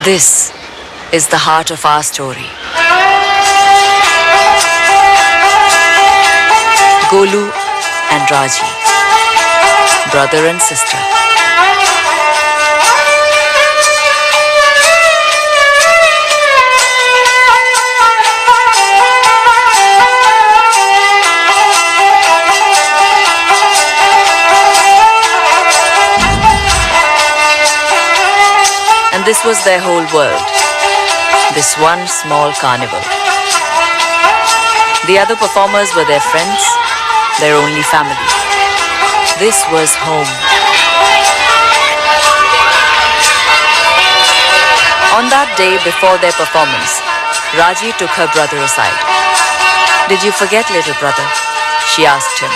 This is the heart of our story. Golu and Raji, brother and sister. And this was their whole world, this one small carnival. The other performers were their friends, their only family. This was home. On that day before their performance, Raji took her brother aside. "Did you forget, little brother?" she asked him.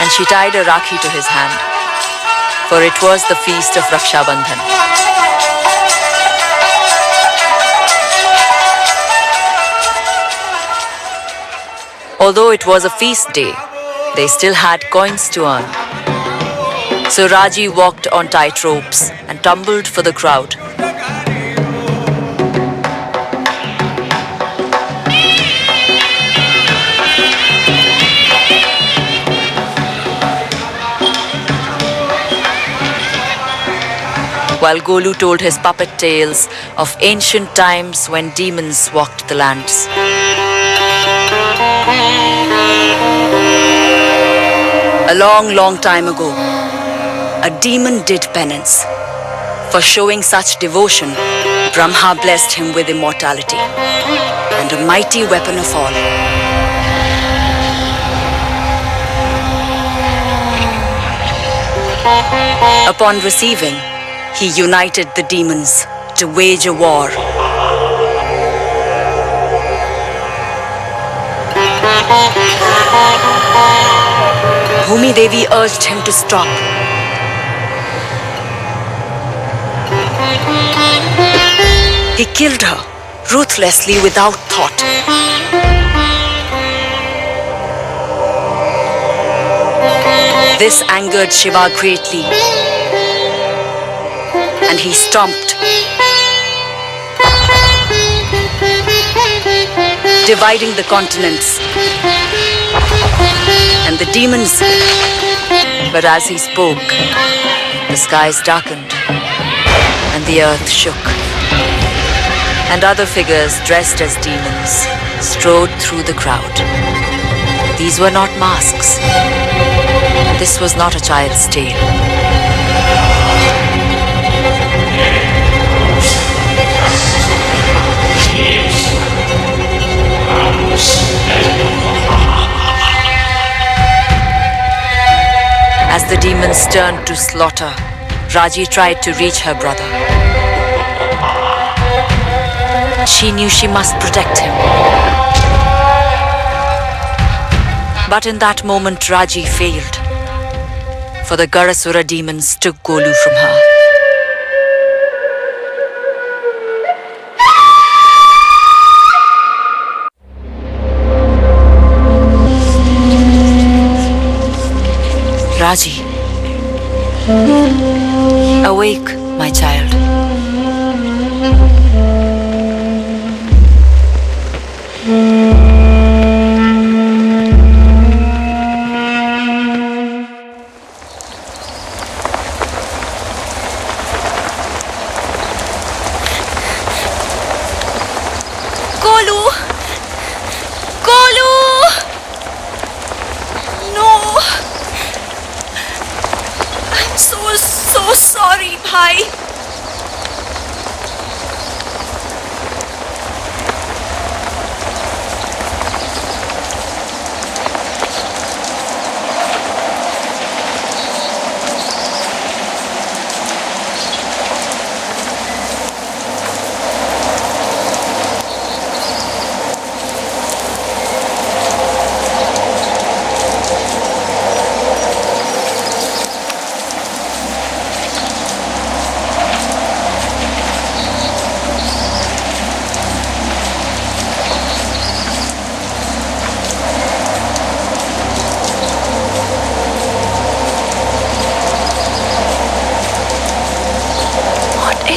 And she tied a rakhi to his hand, for it was the feast of Raksha Bandhan. Although it was a feast day, they still had coins to earn. So Raji walked on tight ropes and tumbled for the crowd. While Golu told his puppet tales of ancient times when demons walked the lands. A long, long time ago, a demon did penance. For showing such devotion, Brahma blessed him with immortality and a mighty weapon of all. Upon receiving, he united the demons to wage a war. Bhumi Devi urged him to stop. He killed her ruthlessly without thought. This angered Shiva greatly, and he stomped, dividing the continents and the demons. But as he spoke, the skies darkened and the earth shook, and other figures dressed as demons strode through the crowd. These were not masks. This was not a child's tale. As the demons turned to slaughter, Raji tried to reach her brother. She knew she must protect him. But in that moment, Raji failed, for the Garasura demons took Golu from her. Raji, awake, my child. Golu! Golu! No! I'm so sorry, bhai.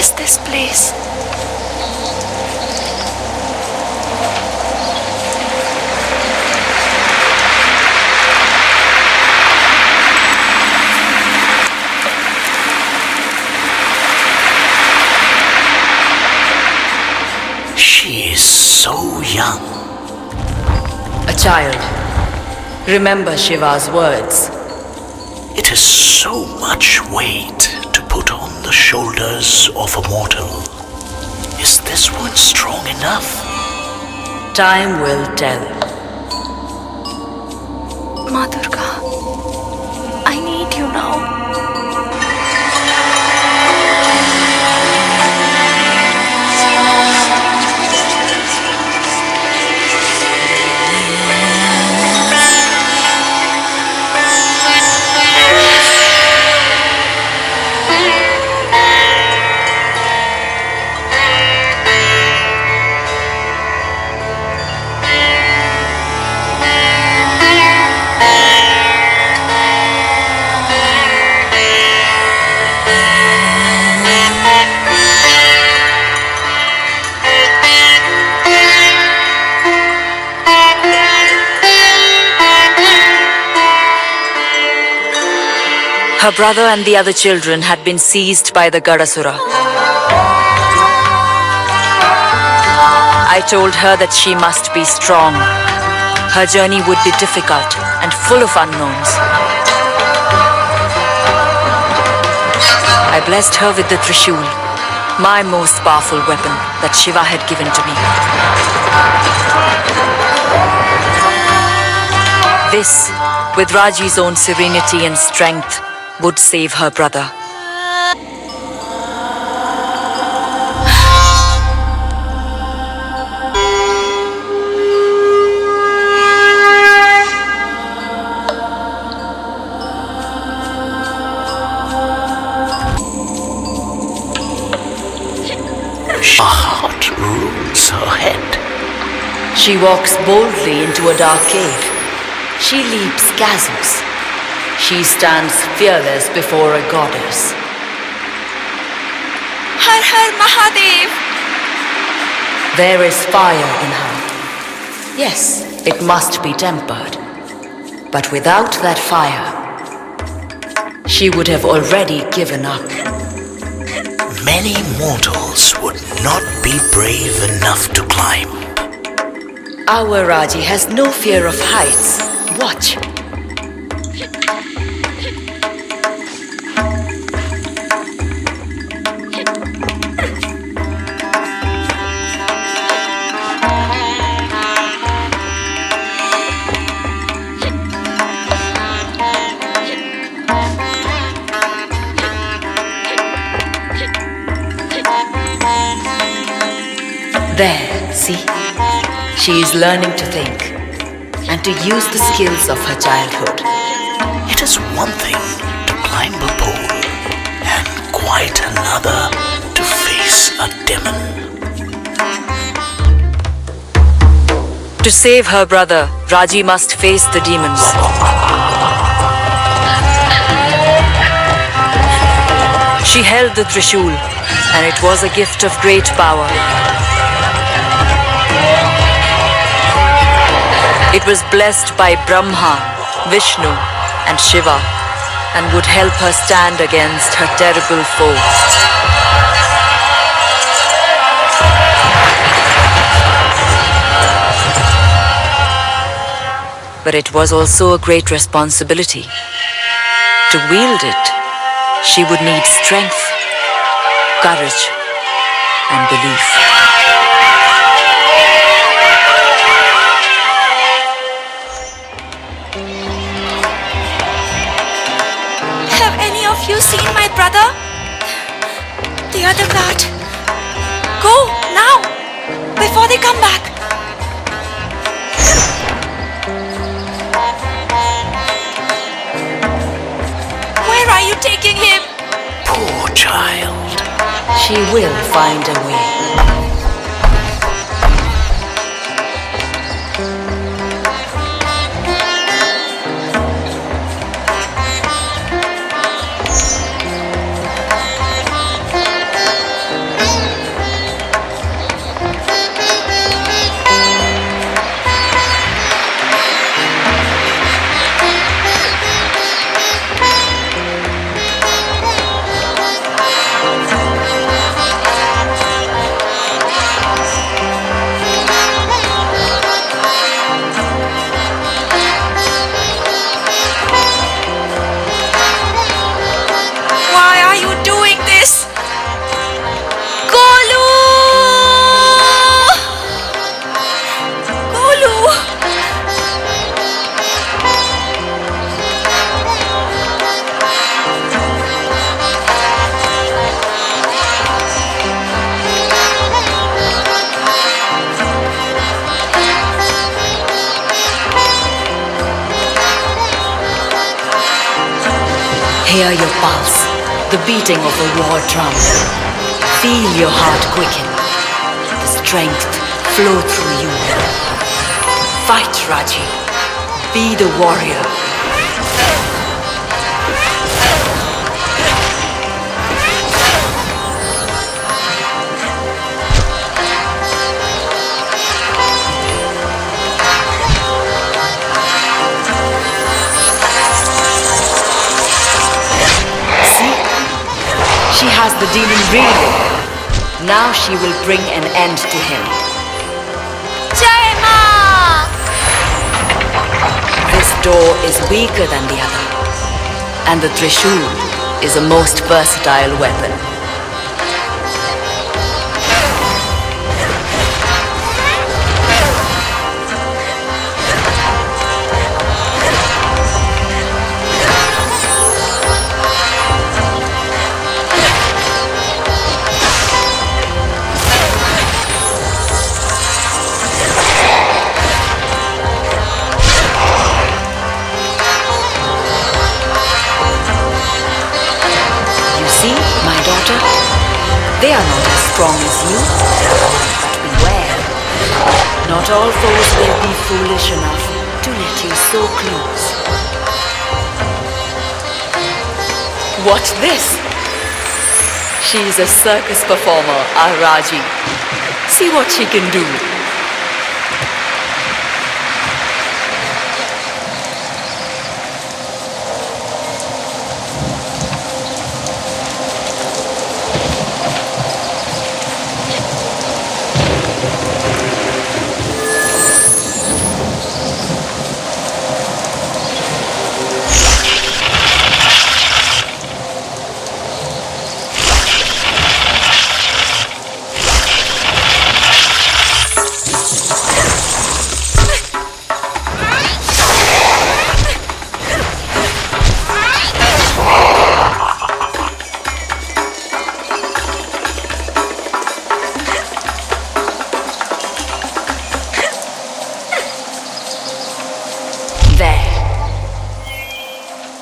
is this place? She is so young. A child. Remember Shiva's words. It is so much weight to put on the shoulders of a mortal. Is this one strong enough? Time will tell. Ma Durga, I need you now. Her brother and the other children had been seized by the Gadasura. I told her that she must be strong. Her journey would be difficult and full of unknowns. I blessed her with the Trishul, my most powerful weapon that Shiva had given to me. This, with Raji's own serenity and strength, would save her brother. A heart rules her head. She walks boldly into a dark cave. She leaps chasms. She stands fearless before a goddess. Har Har Mahadev! There is fire in her. Yes, it must be tempered. But without that fire, she would have already given up. Many mortals would not be brave enough to climb. Our Raji has no fear of heights. Watch. There, see? She is learning to think and to use the skills of her childhood. It is one thing to climb a pole and quite another to face a demon. To save her brother, Raji must face the demons. She held the Trishul, and it was a gift of great power. It was blessed by Brahma, Vishnu, and Shiva, and would help her stand against her terrible foe. But it was also a great responsibility. To wield it, she would need strength, courage, and belief. Have any of you seen my brother? The other cart. Go, now, before they come back. Where are you taking him? Poor child. She will find a way. Hear your pulse, the beating of a war drum. Feel your heart quicken, the strength flow through you. Fight, Raji. Be the warrior. She has the demon reeling. Now she will bring an end to him. Jai Ma! This door is weaker than the other, and the Trishul is a most versatile weapon. They are not as strong as you, but beware. Not all foes will be foolish enough to let you so close. Watch this! She is a circus performer, our Raji. See what she can do.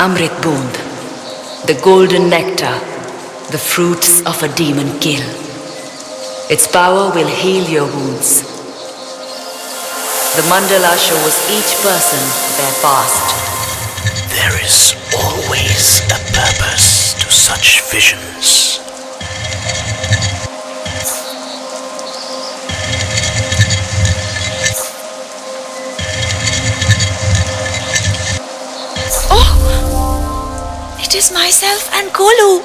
Amrit Bund, the golden nectar, the fruits of a demon kill. Its power will heal your wounds. The mandala shows each person their past. There is always a purpose to such visions. It is myself and Golu.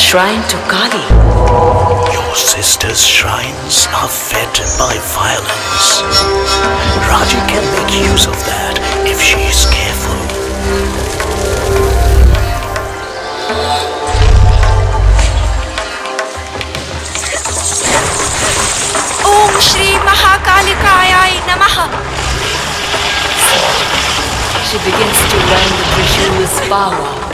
Shrine to Kali. Your sister's shrines are fed by violence. Raji can make use of that if she is careful. Om Shri Mahakalikayai Namaha. She begins to learn the Trishul's power.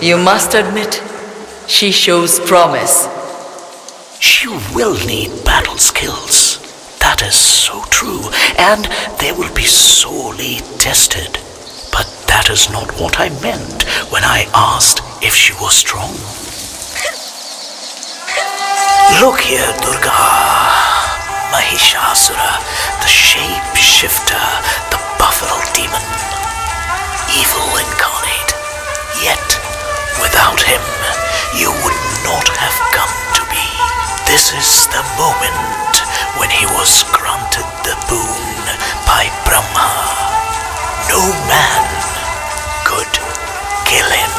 You must admit, she shows promise. She will need battle skills. That is so true, and they will be sorely tested. But that is not what I meant when I asked if she was strong. Look here, Durga. Mahishasura, the shape-shifter, the buffalo demon. Evil incarnate. Yet, without him, you would not have come to be. This is the moment when he was granted the boon by Brahma. No man could kill him.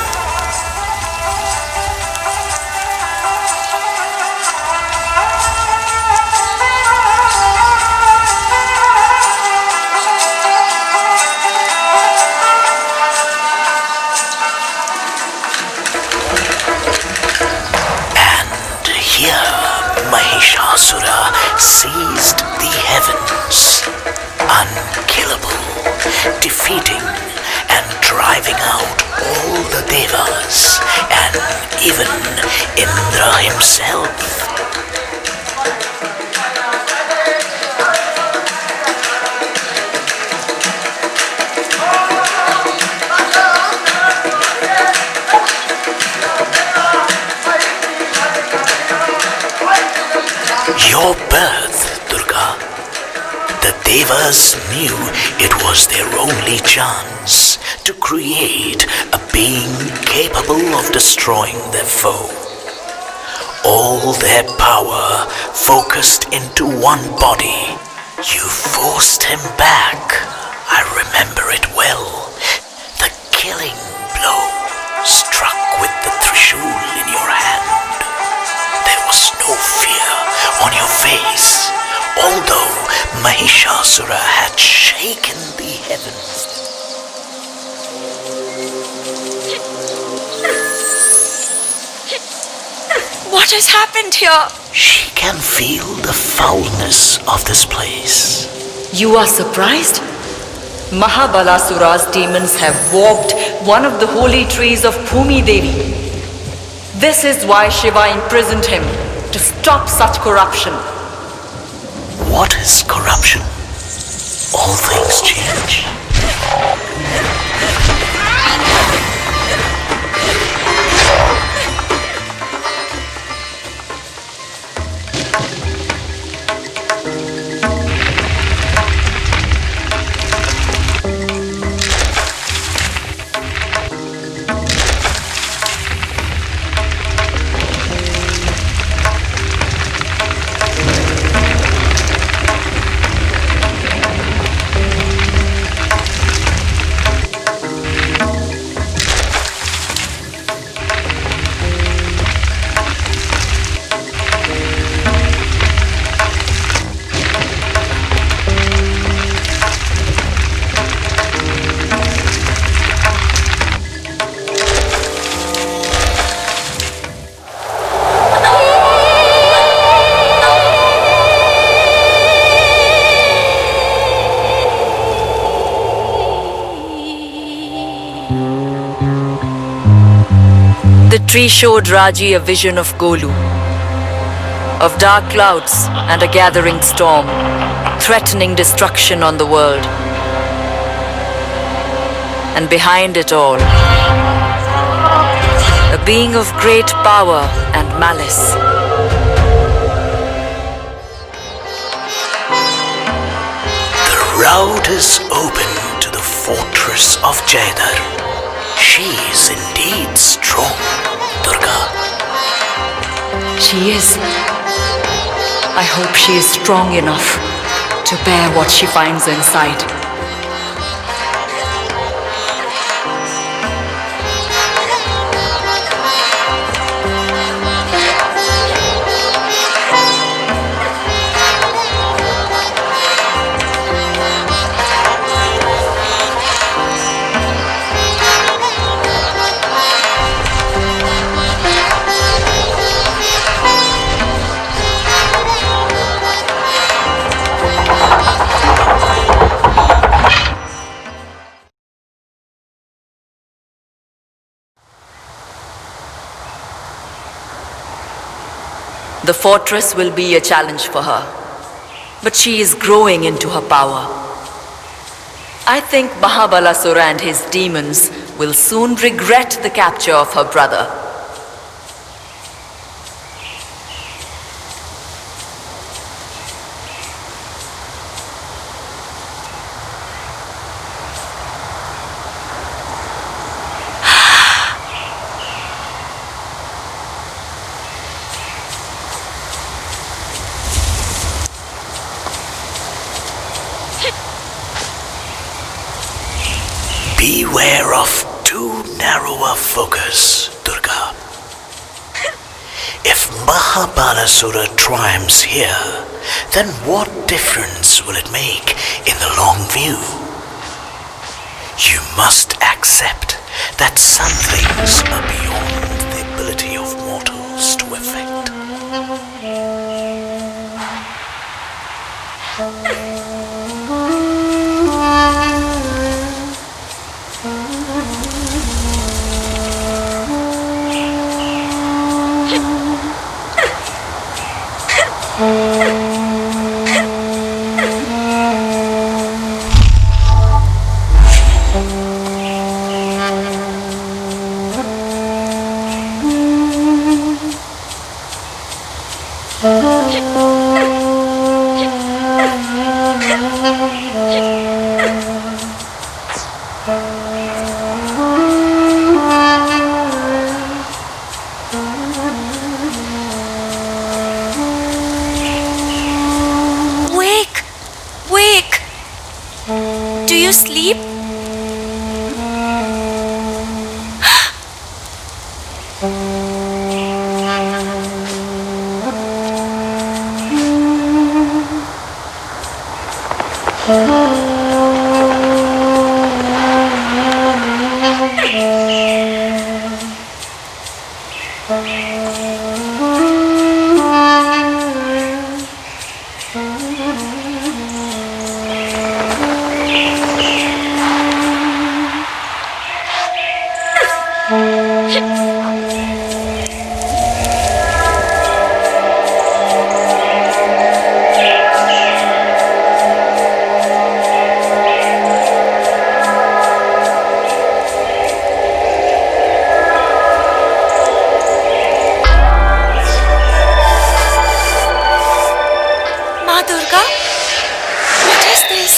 Mahishasura seized the heavens, unkillable, defeating and driving out all the devas and even Indra himself. Your birth, Durga. The Devas knew it was their only chance to create a being capable of destroying their foe. All their power focused into one body. You forced him back. I remember it well. The killing blow struck with the Trishul in your hand. There was no fear on your face, although Mahishasura had shaken the heavens. What has happened here? She can feel the foulness of this place. You are surprised? Mahabalasura's demons have warped one of the holy trees of Bhumi Devi. This is why Shiva imprisoned him, to stop such corruption. What is corruption? All things change. The tree showed Raji a vision of Golu, of dark clouds and a gathering storm, threatening destruction on the world. And behind it all, a being of great power and malice. The route is open to the fortress of Jaidhar. She is indeed strong, Durga. She is. I hope she is strong enough to bear what she finds inside. The fortress will be a challenge for her, but she is growing into her power. I think Mahabalasura and his demons will soon regret the capture of her brother. Beware of too narrow a focus, Durga. If Mahabalasura triumphs here, then what difference will it make in the long view? You must accept that some things are beyond the ability of mortals to effect. Wake! Wake! Do you sleep? Ma Durga? What is this?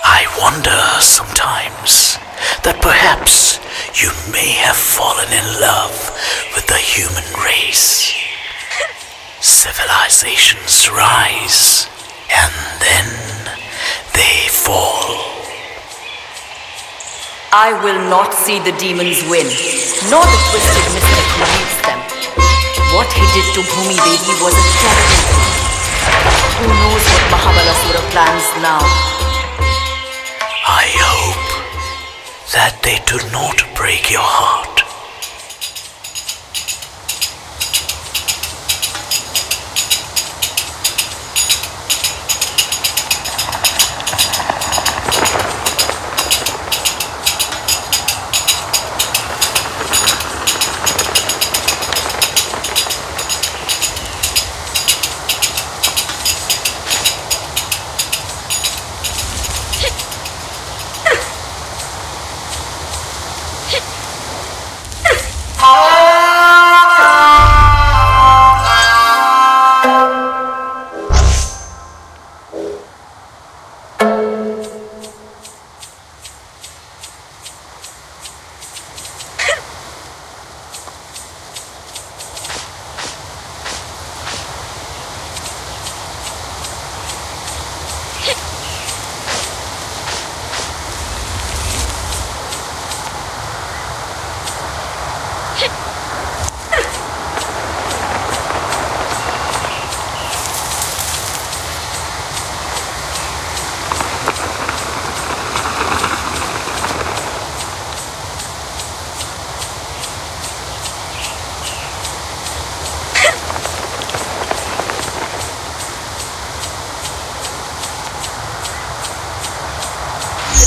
I wonder sometimes that perhaps you may have fallen in love with the human race. Civilizations rise and then they fall. I will not see the demons win, nor the twisted mystic who leads them. What he did to Bhumi Devi was a terrible thing. Who knows what Mahabalasura plans now? I hope that they do not break your heart.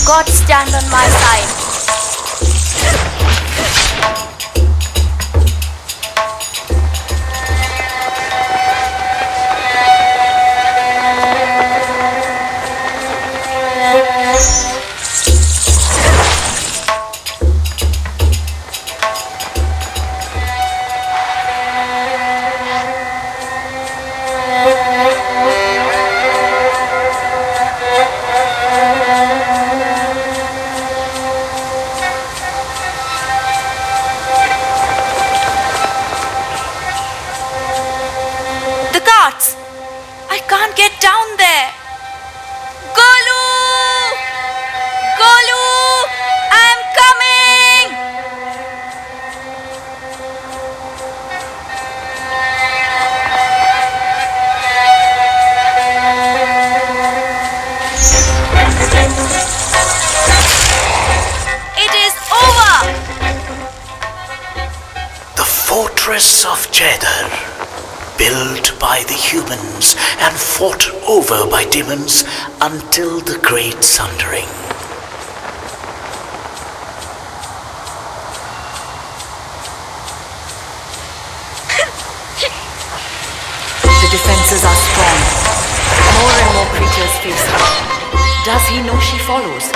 gods stand on my side. I can't get down there. Golu! Golu! I'm coming! It is over! The fortress of Jeddah, built by the humans and fought over by demons until the Great Sundering. The defenses are strong. More and more creatures face her. Does he know she follows?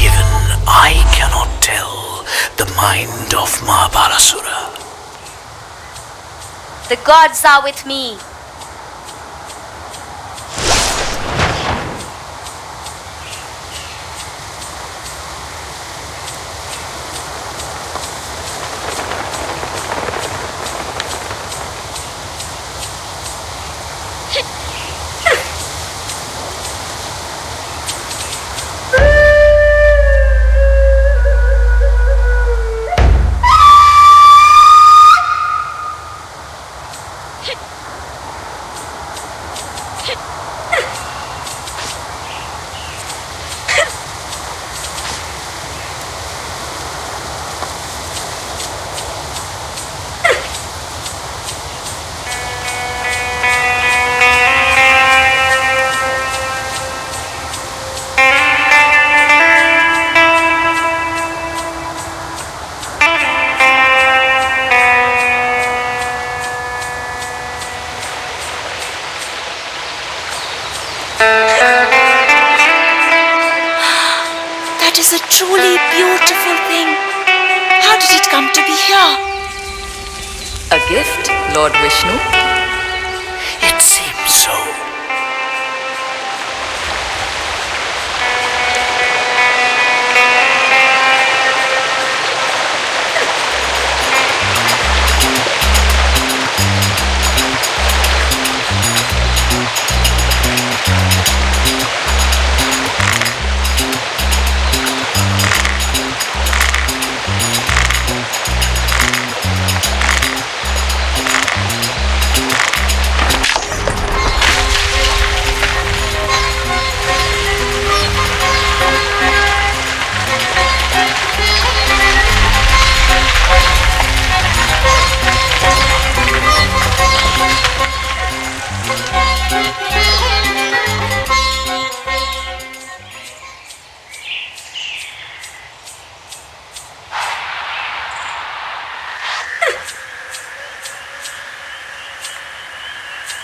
Even I cannot tell the mind of Mahabalasura. The gods are with me. That is a truly beautiful thing. How did it come to be here? A gift, Lord Vishnu? It seems so.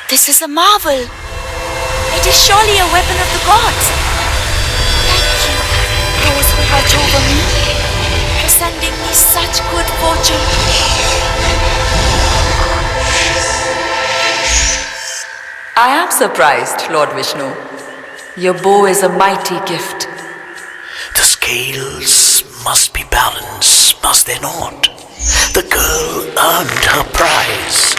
This is a marvel. It is surely a weapon of the gods. Thank you, those who watch over me, for sending me such good fortune. I am surprised, Lord Vishnu. Your bow is a mighty gift. The scales must be balanced, must they not? The girl earned her prize.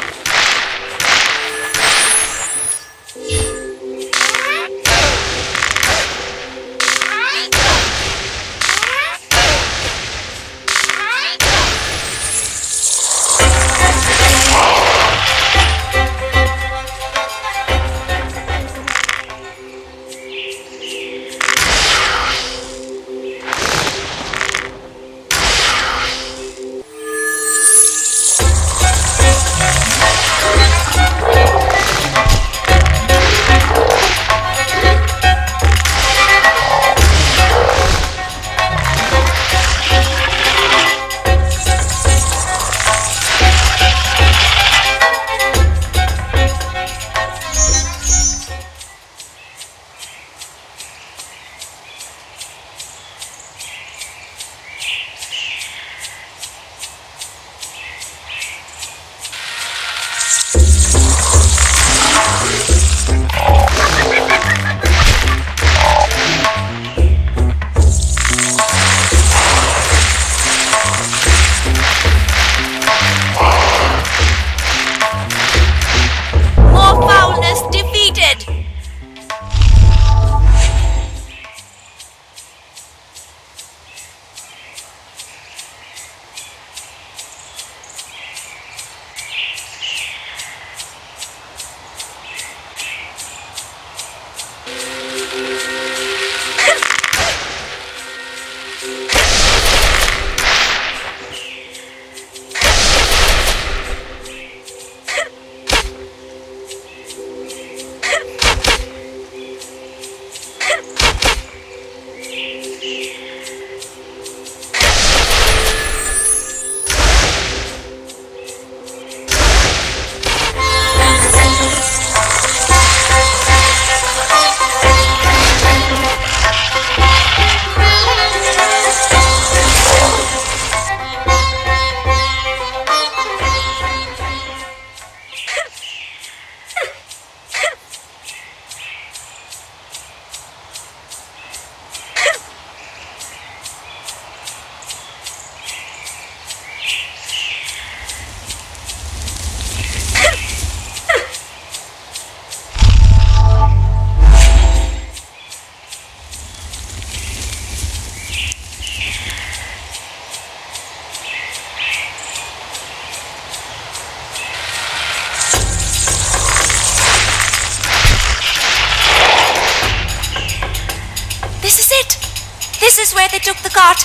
is where they took the cart.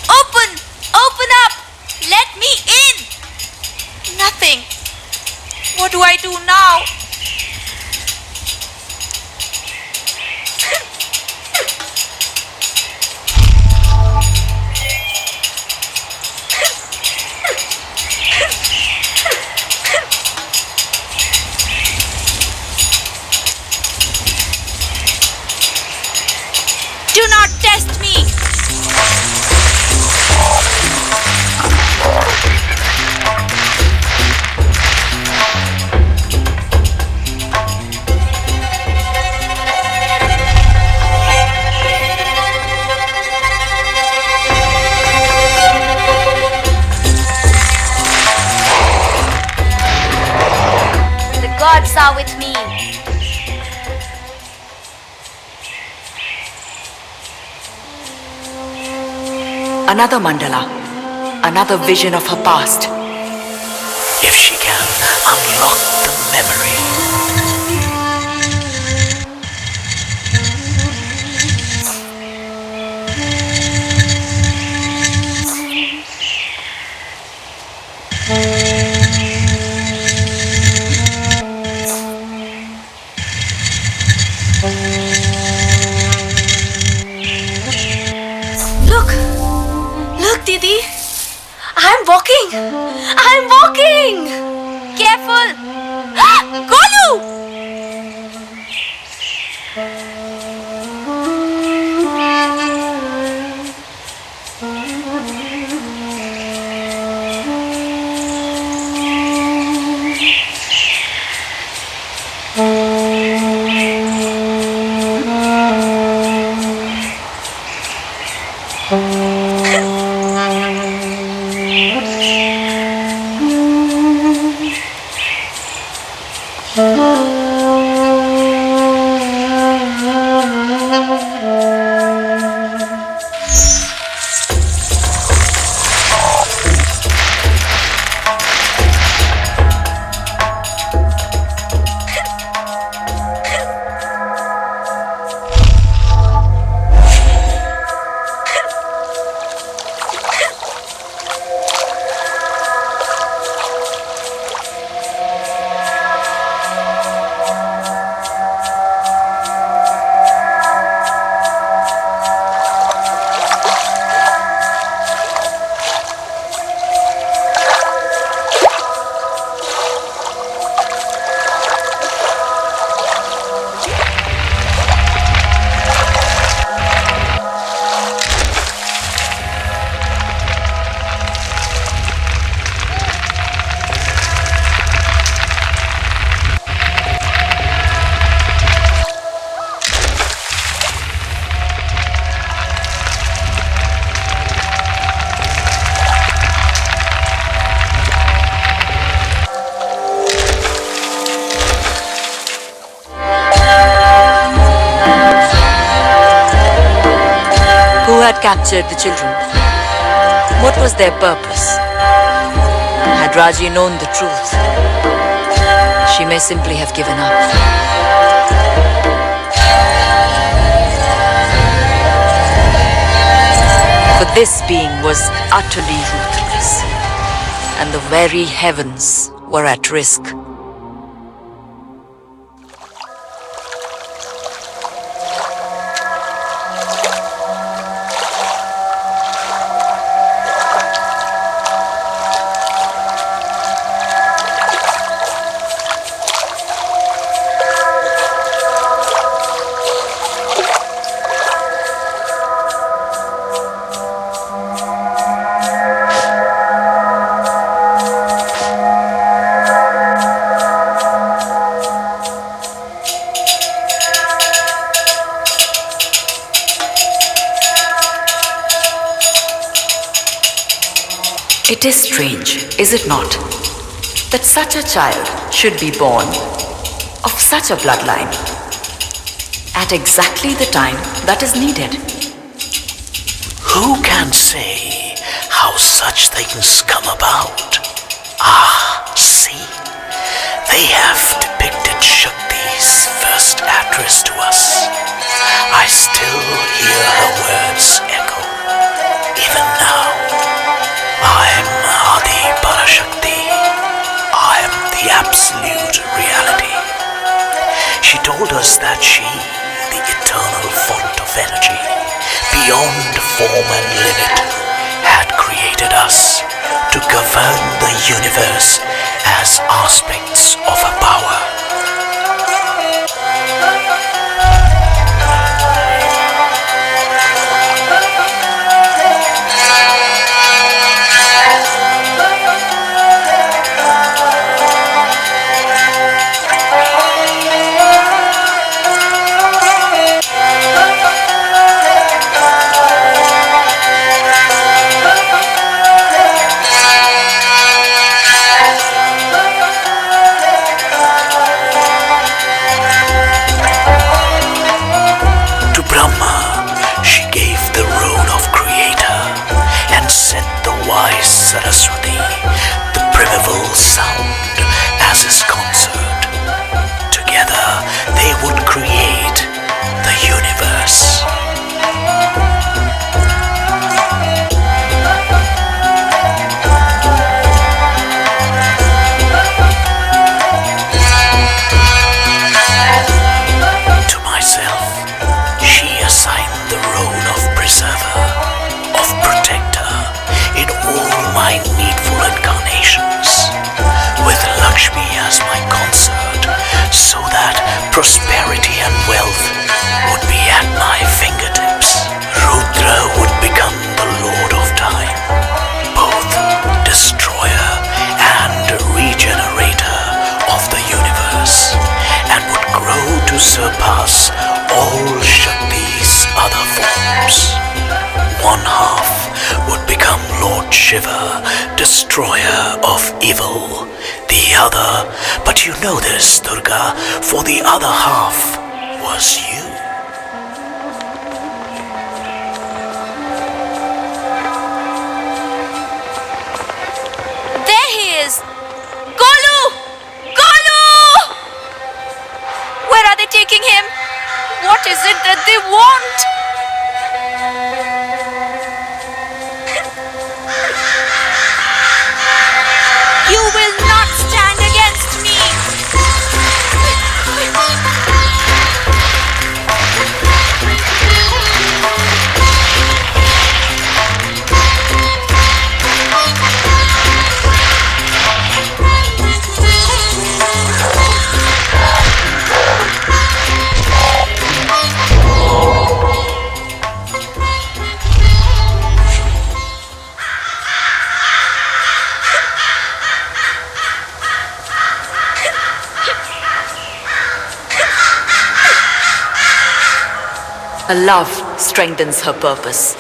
Open! Open up! Let me in! Nothing. What do I do now? Do not test me! The gods are with me. Another mandala, another vision of her past. If she can unlock the memory. Look, Didi. I'm walking. Careful. Golu! Who had captured the children? What was their purpose? Had Raji known the truth, she may simply have given up. For this being was utterly ruthless, and the very heavens were at risk. It is strange, is it not, that such a child should be born of such a bloodline at exactly the time that is needed. Who can say how such things come about? Ah, see, they have depicted Shakti's first address to us. I still hear her words echo. told us that she, the eternal font of energy, beyond form and limit, had created us to govern the universe as aspects of her power. Saraswati, the primeval sound, as his consort. Together they would create the universe. To myself, she assigned the role of preserver, of protector, in all my needful incarnations, with Lakshmi as my consort, so that prosperity and wealth would be at my fingertips. Rudra would become the Lord of Time, both destroyer and regenerator of the universe, and would grow to surpass all Shakti's other forms. One half would become Lord Shiva, destroyer of evil. The other, but you know this, Durga, for the other half was you. There he is! Golu! Golu! Where are they taking him? What is it that they want? You will not stand against me! Her love strengthens her purpose.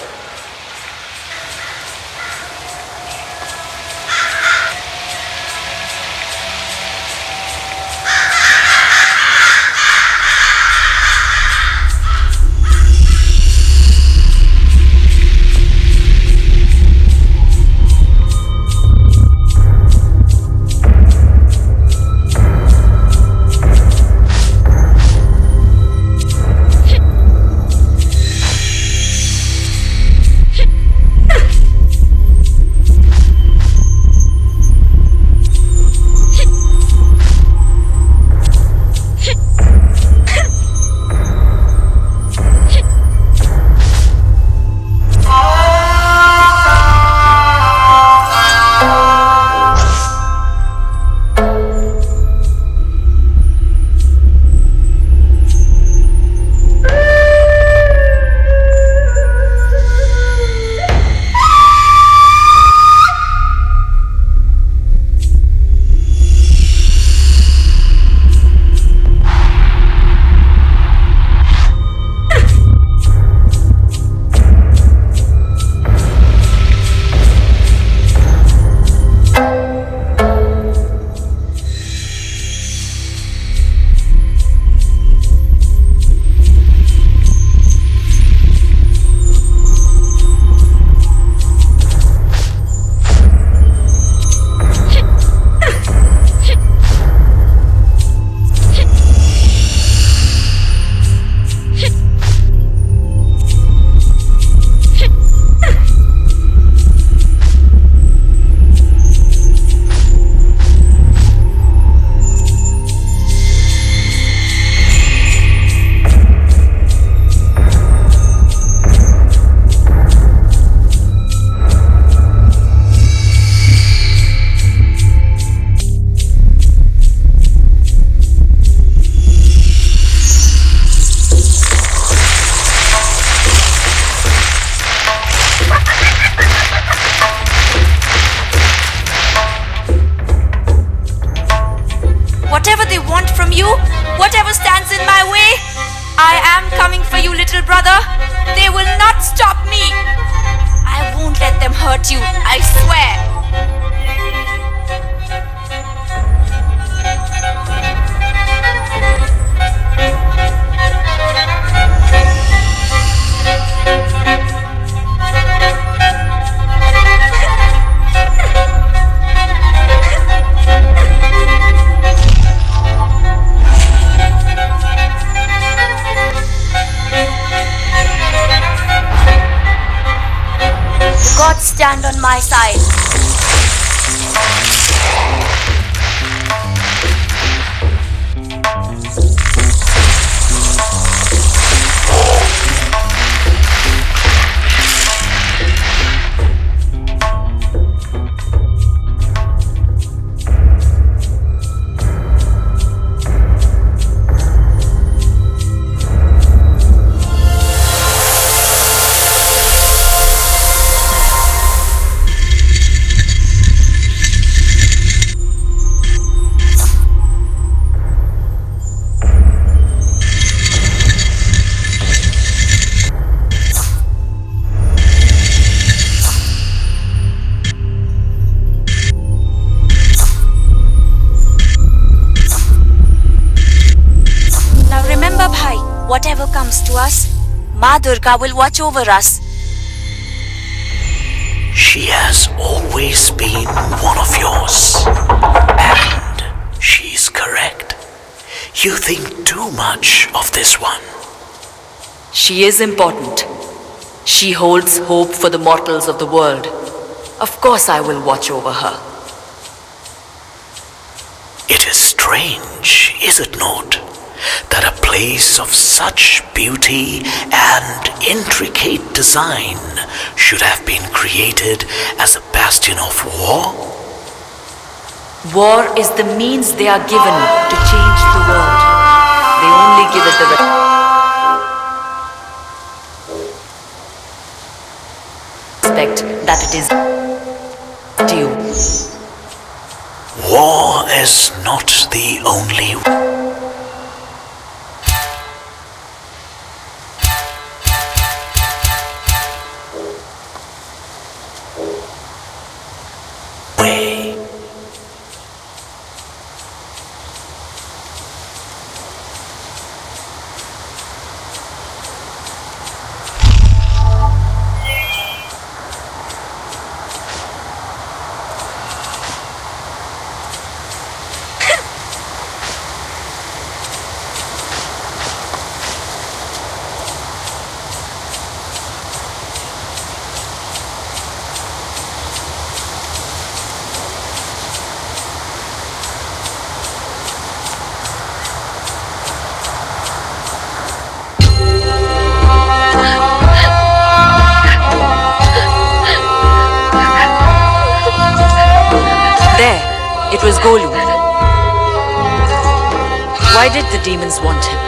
want from you, whatever stands in my way. I am coming for you, little brother. They will not stop me. I won't let them hurt you, I swear. God stand on my side. Whatever comes to us, Ma Durga will watch over us. She has always been one of yours. And she's correct. You think too much of this one. She is important. She holds hope for the mortals of the world. Of course I will watch over her. It is strange, is it not, that a place of such beauty and intricate design should have been created as a bastion of war? War is the means they are given to change the world. They only give it the respect that it is due. War is not the only way. It was Golu. Why did the demons want him?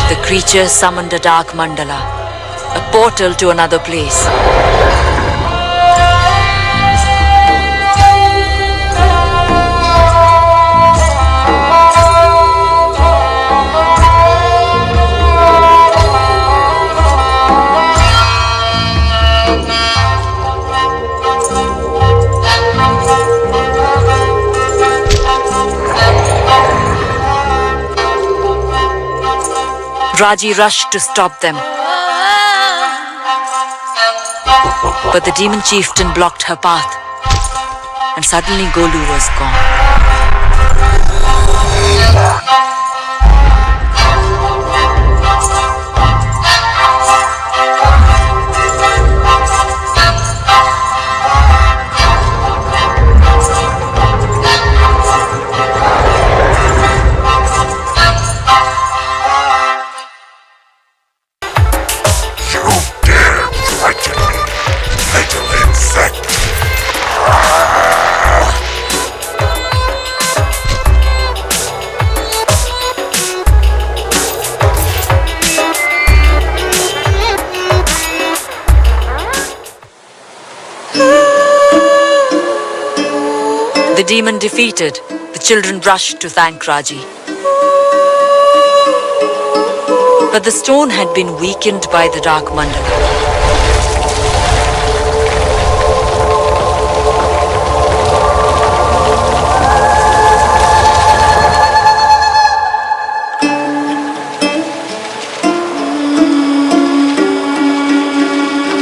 The creature summoned a dark mandala, a portal to another place. Raji rushed to stop them. But the demon chieftain blocked her path, and suddenly Golu was gone. demon defeated, the children rushed to thank Raji. But the stone had been weakened by the dark mandala.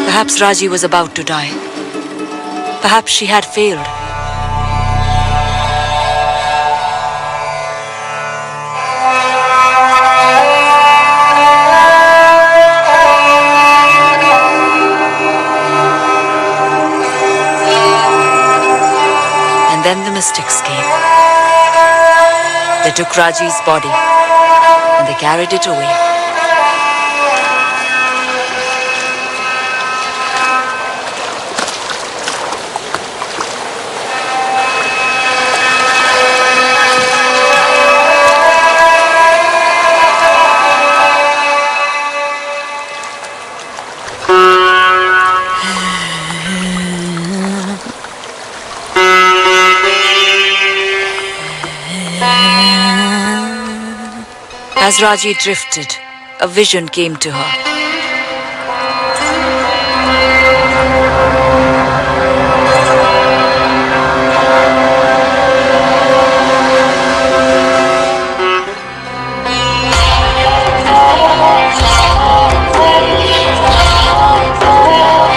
Perhaps Raji was about to die. Perhaps she had failed. And then the mystics came. They took Raji's body and they carried it away. As Raji drifted, a vision came to her.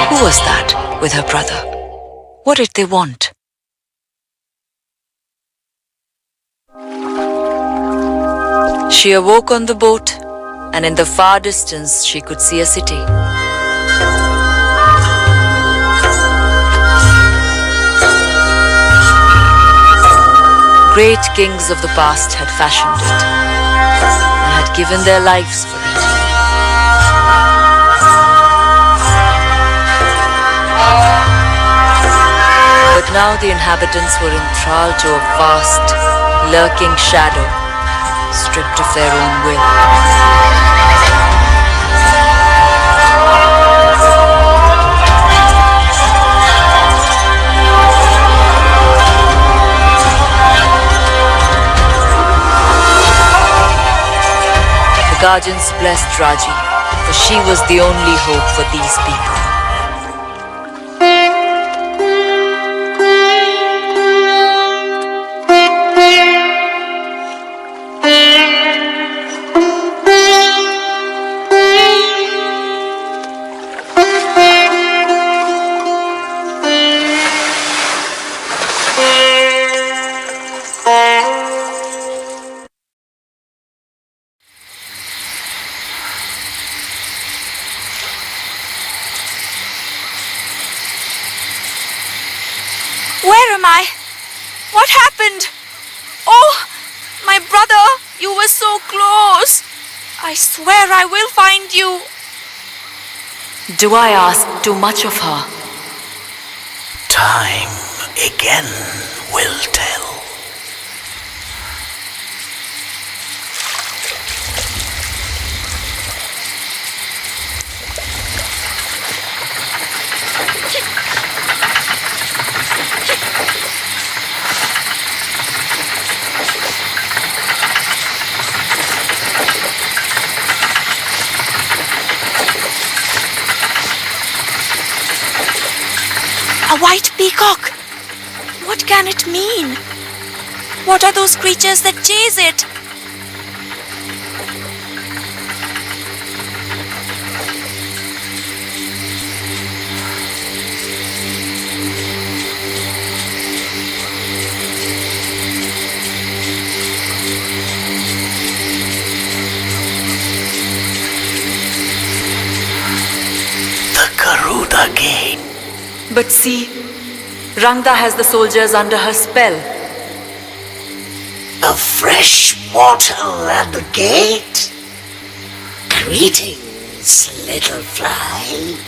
Who was that with her brother? What did they want? She awoke on the boat, and in the far distance she could see a city. Great kings of the past had fashioned it and had given their lives for it. But now the inhabitants were enthralled to a vast, lurking shadow, stripped of their own will. The guardians blessed Raji, for she was the only hope for these people. Where am I? What happened? Oh, my brother, you were so close. I swear I will find you. Do I ask too much of her? Time again will tell. A white peacock. What can it mean? What are those creatures that chase it? The Garuda Gate. But see, Rangda has the soldiers under her spell. A fresh mortal at the gate. Greetings, little fly.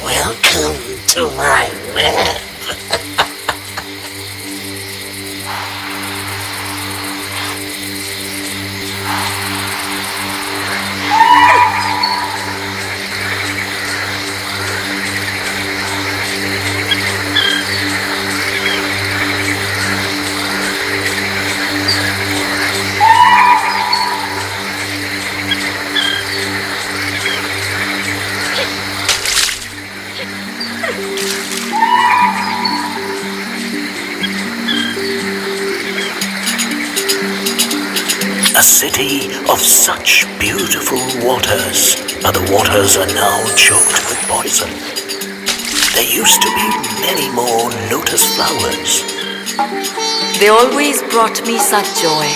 Welcome to my web. city of such beautiful waters, but the waters are now choked with poison. There used to be many more lotus flowers. They always brought me such joy.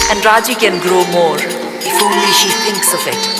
And Raji can grow more, if only she thinks of it.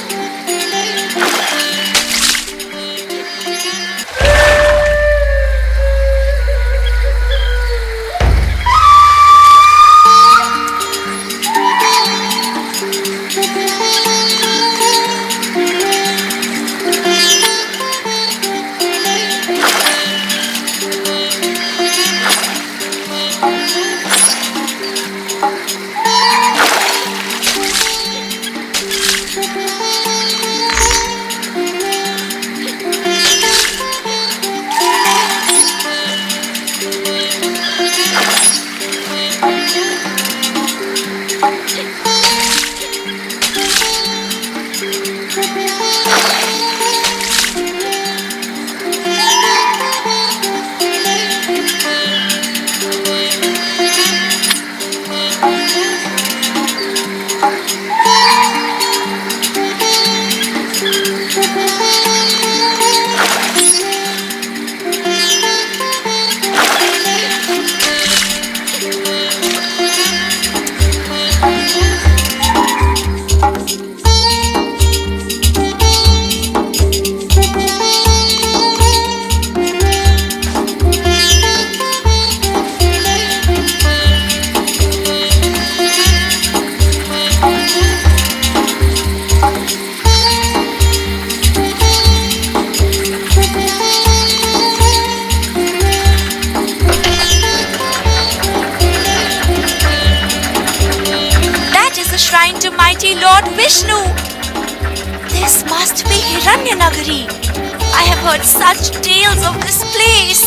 To mighty Lord Vishnu. This must be Hiranyanagari. I have heard such tales of this place.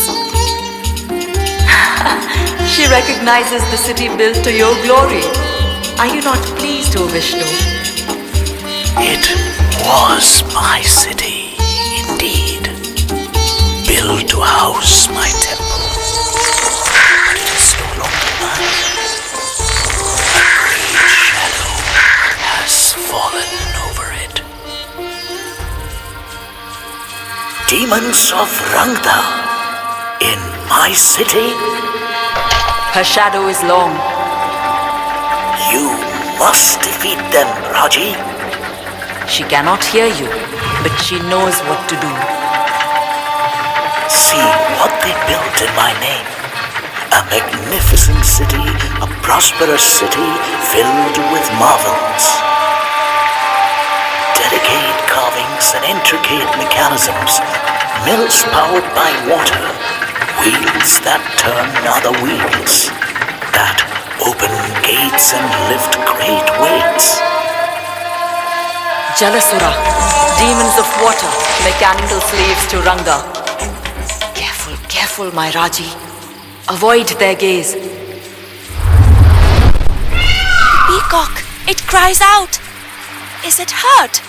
She recognizes the city built to your glory. Are you not pleased, O Vishnu? It was my city, indeed, built to house my temple. But it is no longer mine. Fallen over it. Demons of Rangda in my city? Her shadow is long. You must defeat them, Raji. She cannot hear you, but she knows what to do. See what they built in my name. A magnificent city, a prosperous city filled with marvels. Delicate carvings and intricate mechanisms, mills powered by water, wheels that turn other wheels, that open gates and lift great weights. Jalasura, demons of water, mechanical slaves to Ranga. Careful, careful, my Raji. Avoid their gaze. Peacock, it cries out. Is it hurt?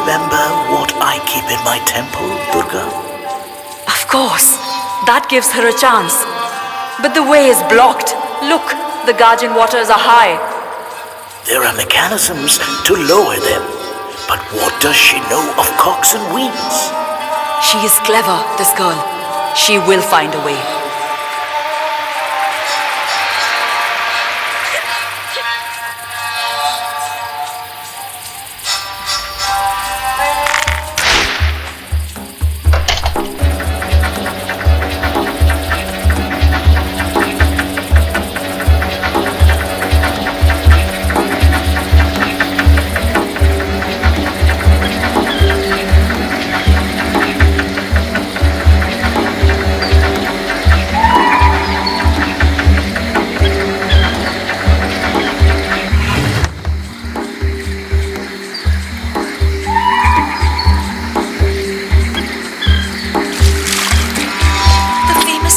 Remember what I keep in my temple, Durga? Of course. That gives her a chance. But the way is blocked. Look, the Guardian waters are high. There are mechanisms to lower them. But what does she know of cocks and wheels? She is clever, this girl. She will find a way.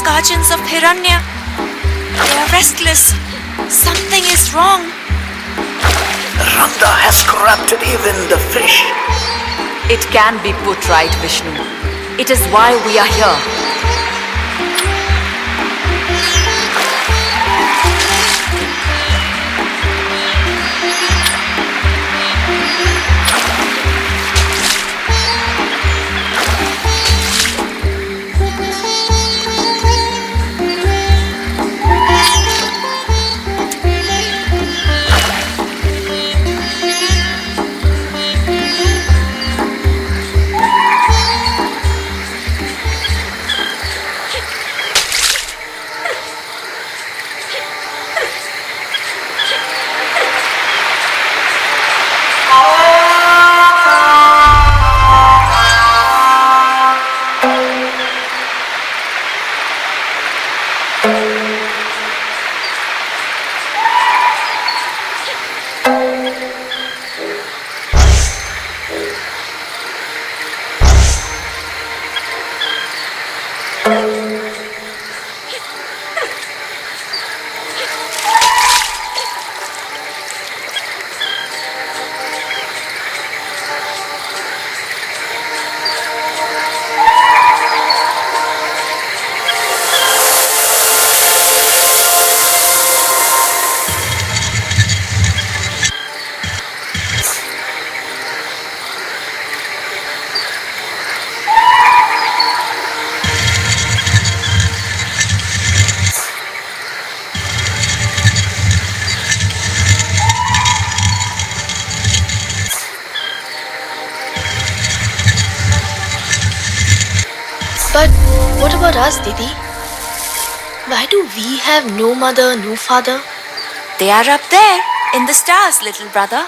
Guardians of Hiranya. They are restless. Something is wrong. Rangda has corrupted even the fish. It can be put right, Vishnu. It is why we are here. But what about us, Didi? Why do we have no mother, no father? They are up there, in the stars, little brother.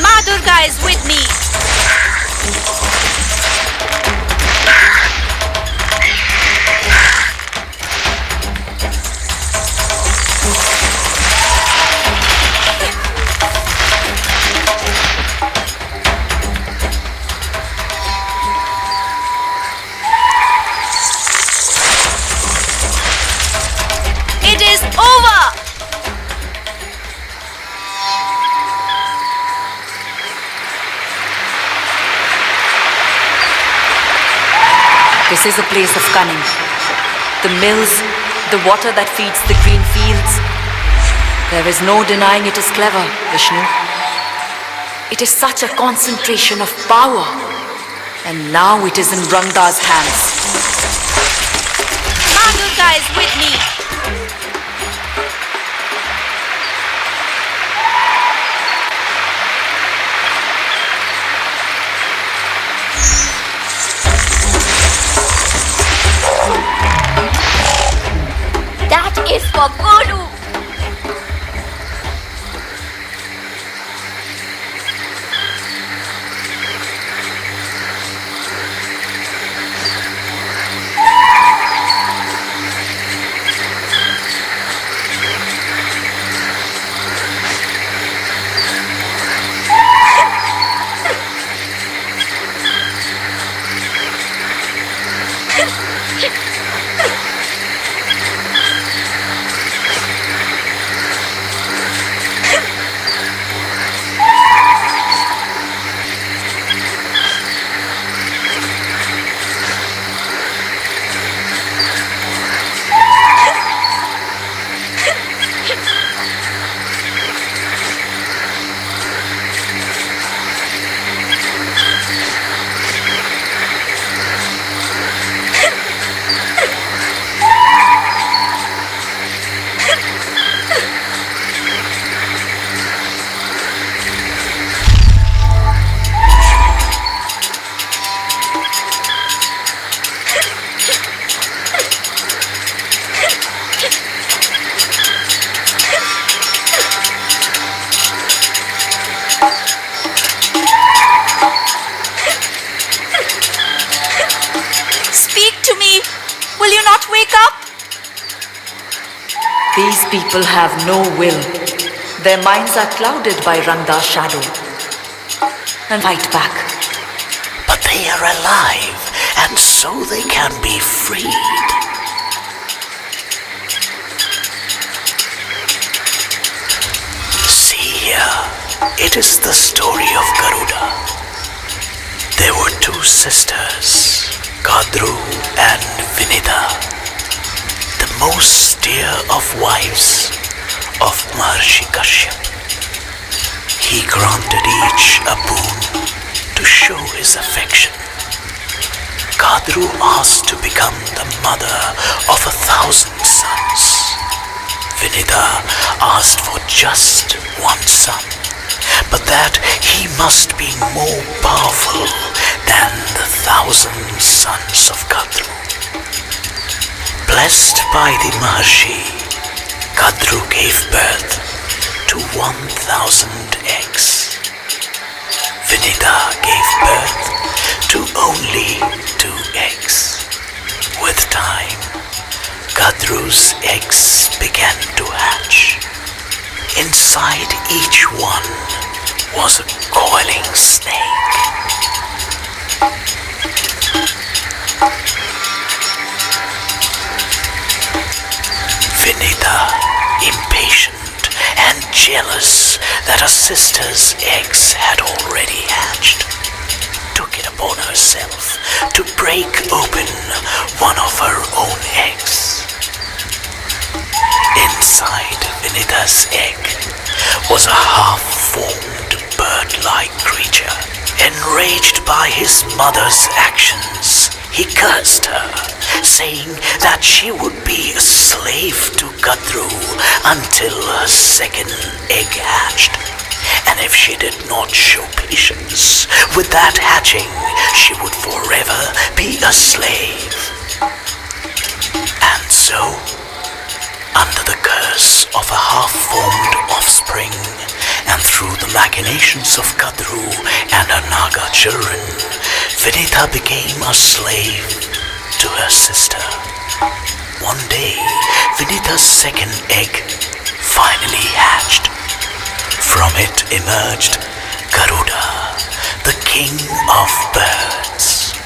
Ma Durga is with me. It is over. This is a place of cunning. The mills, the water that feeds the green fields. There is no denying it is clever, Vishnu. It is such a concentration of power. And now it is in Rangda's hands. Ma Durga is with me. That is for Golu. These people have no will. Their minds are clouded by Rangda's shadow. And fight back. But they are alive, and so they can be freed. See here, it is the story of Garuda. There were two sisters, Kadru and Vinita, the most dear of wives of Maharshi Kashyap. He granted each a boon to show his affection. Kadru asked to become the mother of 1,000 sons. Vinita asked for just one son, but that he must be more powerful than the 1,000 sons of Kadru. Blessed by the Maharshi, Kadru gave birth to 1,000 eggs. Vinita gave birth to only 2 eggs. With time, Kadru's eggs began to hatch. Inside each one was a coiling snake. Vinita, impatient and jealous that her sister's eggs had already hatched, took it upon herself to break open one of her own eggs. Inside Vinita's egg was a half-formed bird-like creature. Enraged by his mother's actions, he cursed her, saying that she would be a slave to Kadru until her second egg hatched. And if she did not show patience with that hatching, she would forever be a slave. And so, under the curse of a half-formed offspring, and through the machinations of Kadru and her Naga children, Vinita became a slave to her sister. One day, Vinita's second egg finally hatched. From it emerged Garuda, the king of birds.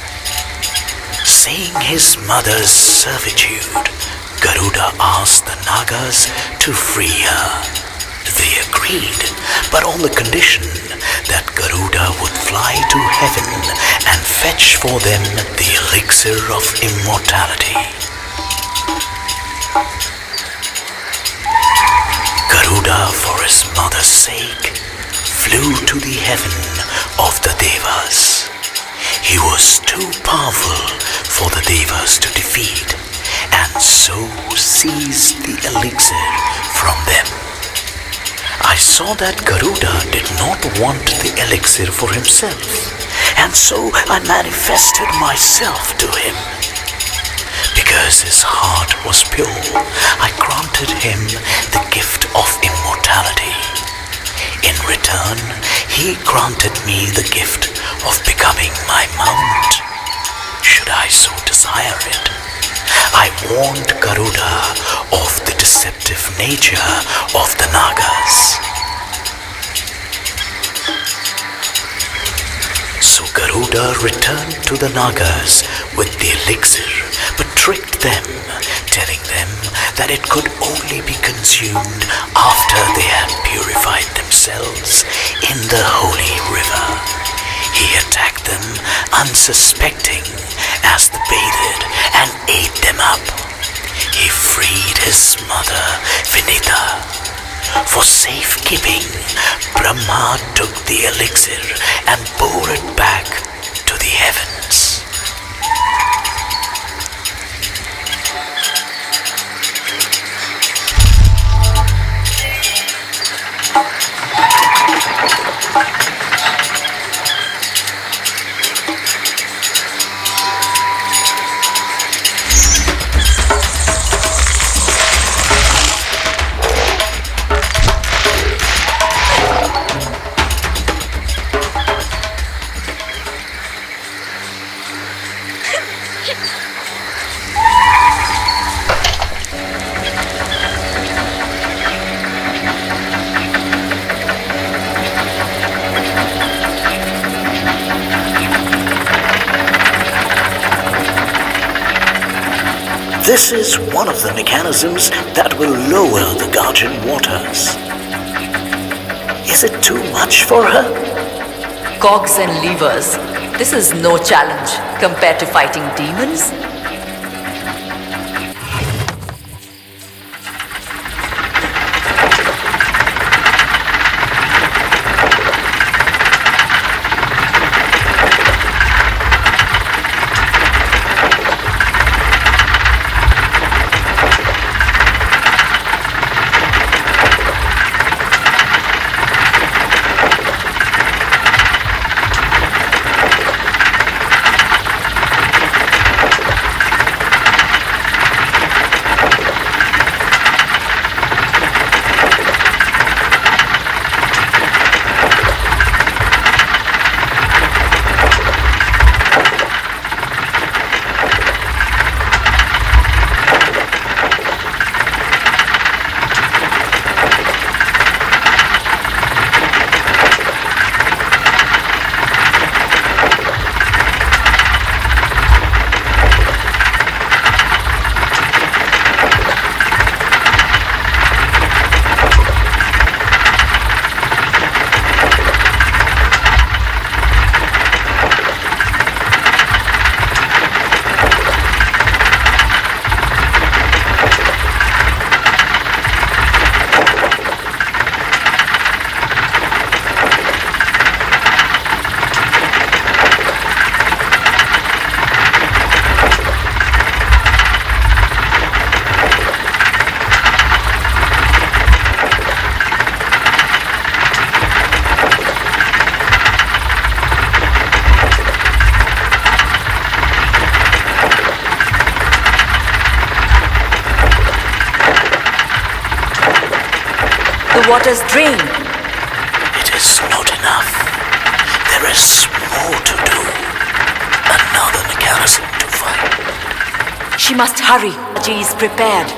Seeing his mother's servitude, Garuda asked the Nagas to free her. They agreed, but on the condition that Garuda would fly to heaven and fetch for them the elixir of immortality. Garuda, for his mother's sake, flew to the heaven of the Devas. He was too powerful for the Devas to defeat, and so seized the elixir from them. I saw that Garuda did not want the elixir for himself, and so I manifested myself to him. Because his heart was pure, I granted him the gift of immortality. In return, he granted me the gift of becoming my mount, should I so desire it. I warned Garuda of the deceptive nature of the Nagas. So Garuda returned to the Nagas with the elixir, but tricked them, telling them that it could only be consumed after they had purified themselves in the holy river. He attacked them unsuspecting as they bathed and ate them up. He freed his mother, Vinita. For safekeeping, Brahma took the elixir and bore it back to the heavens. This is one of the mechanisms that will lower the Guardian waters. Is it too much for her? Cogs and levers. This is no challenge compared to fighting demons. The waters drain. It is not enough. There is more to do. Another mechanism to find. She must hurry. Raji is prepared.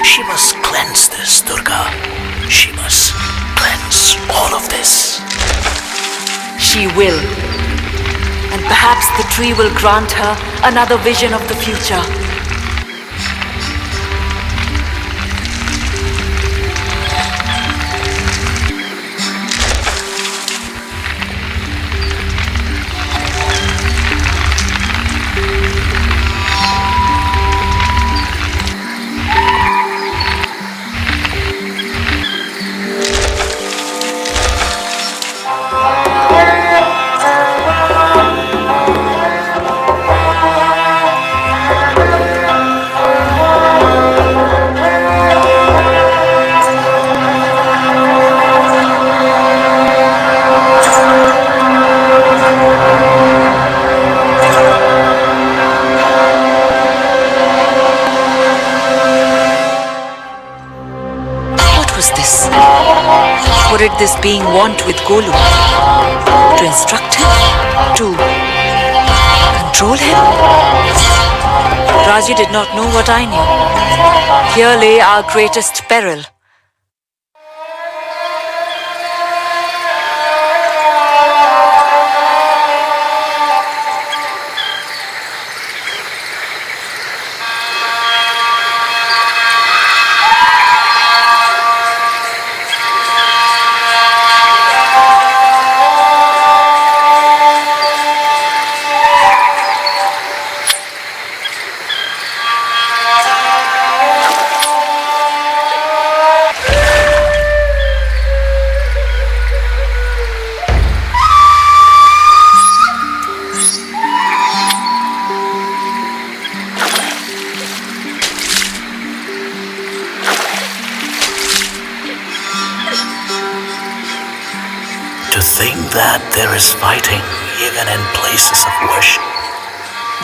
She must cleanse this, Durga. She must cleanse all of this. She will. And perhaps the tree will grant her another vision of the future. What did this being want with Golu? To instruct him? To control him? Raji did not know what I knew. Here lay our greatest peril. To think that there is fighting even in places of worship.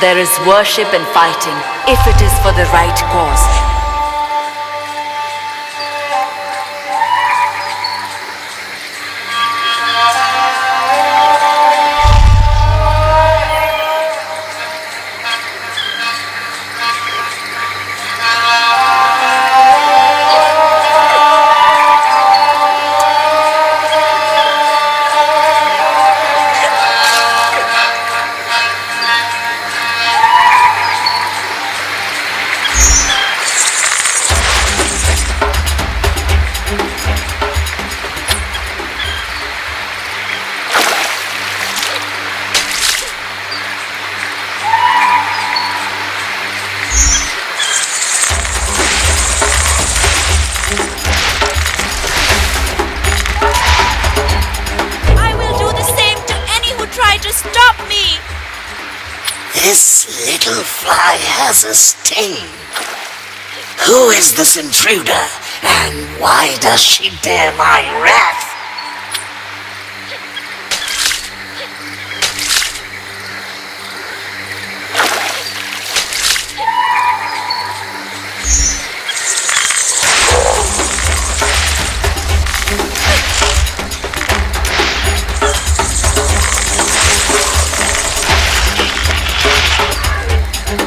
There is worship and fighting if it is for the right cause. This little fly has a sting. Who is this intruder, and why does she dare my wrath?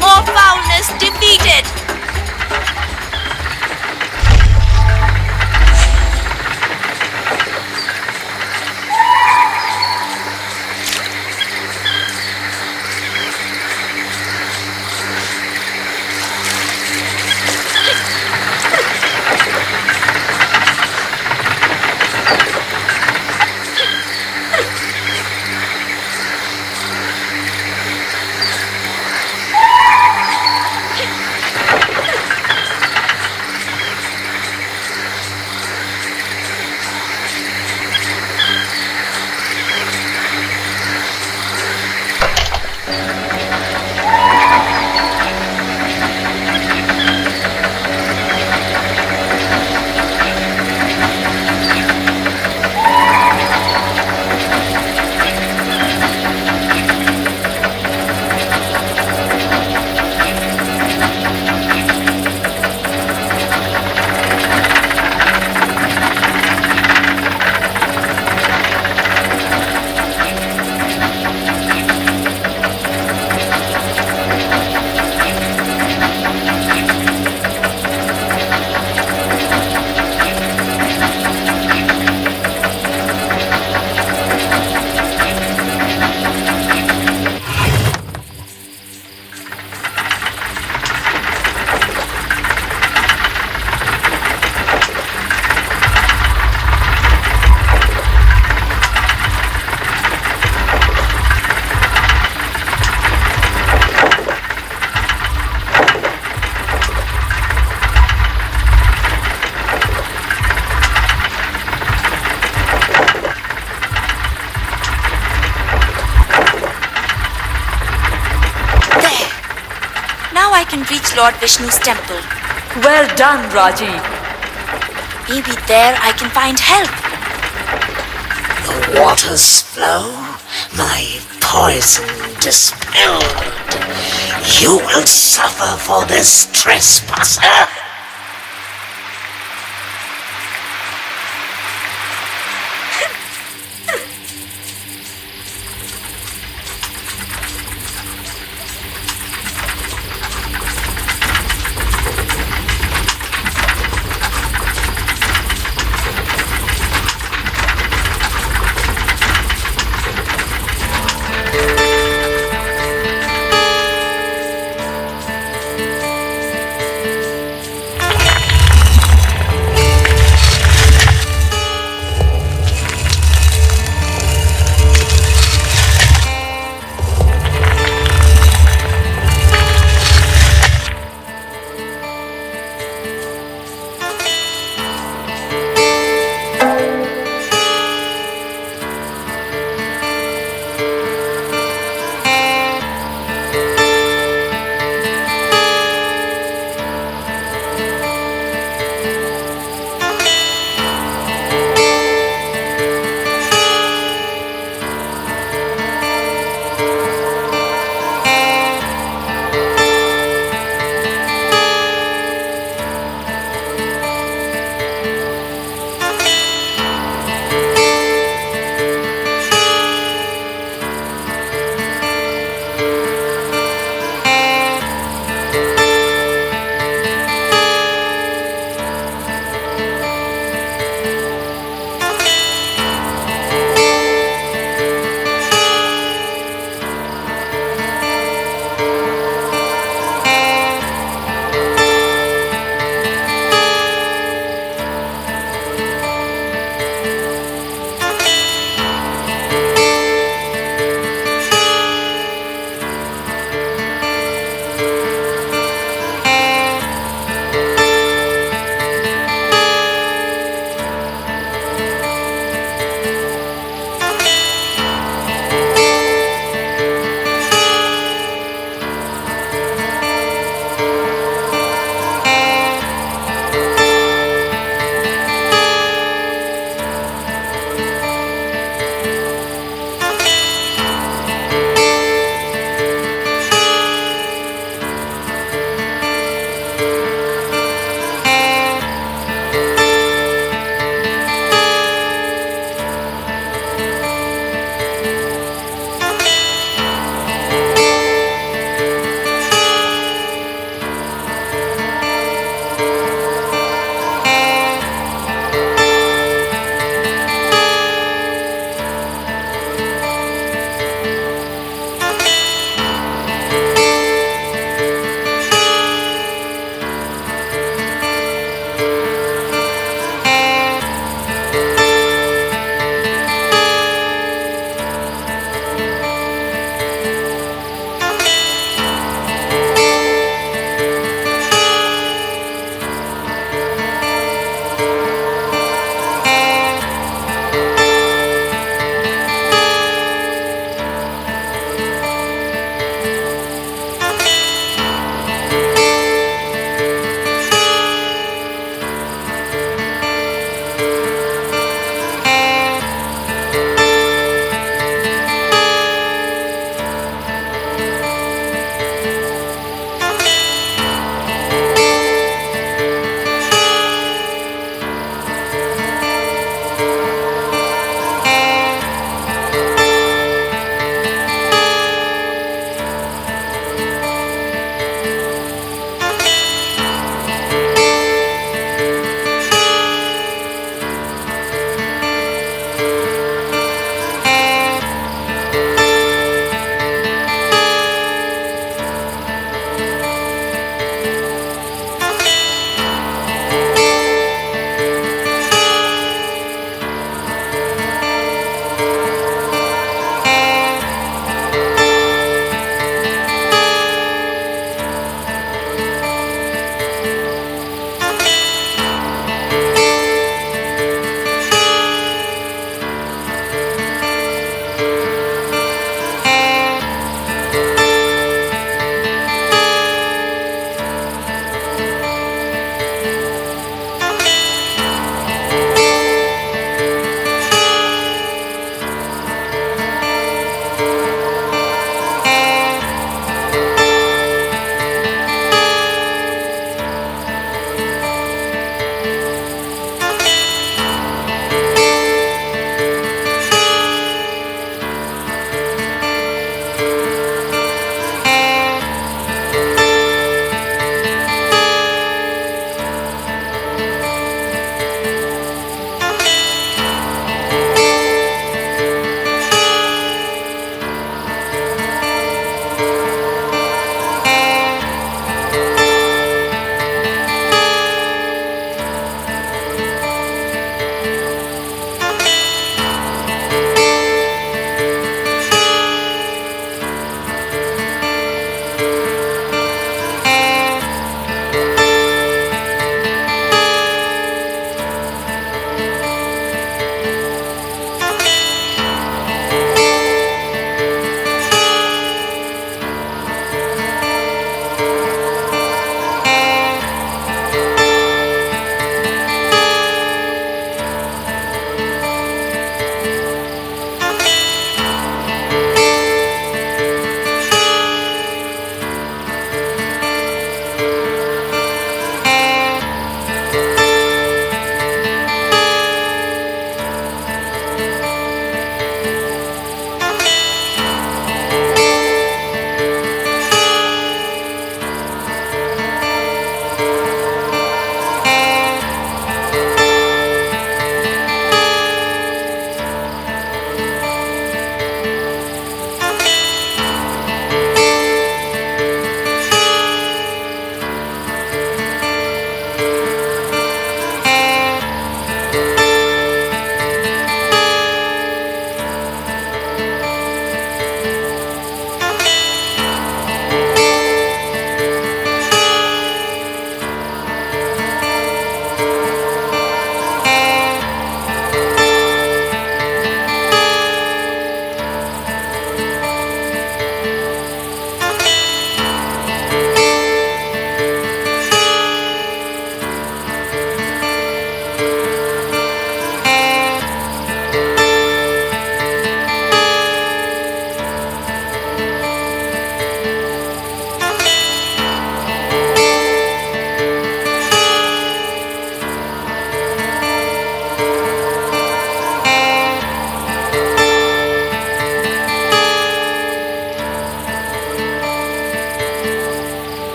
More foulness defeated! I can reach Lord Vishnu's temple. Well done, Raji. Maybe there I can find help. The waters flow, my poison dispelled. You will suffer for this trespasser.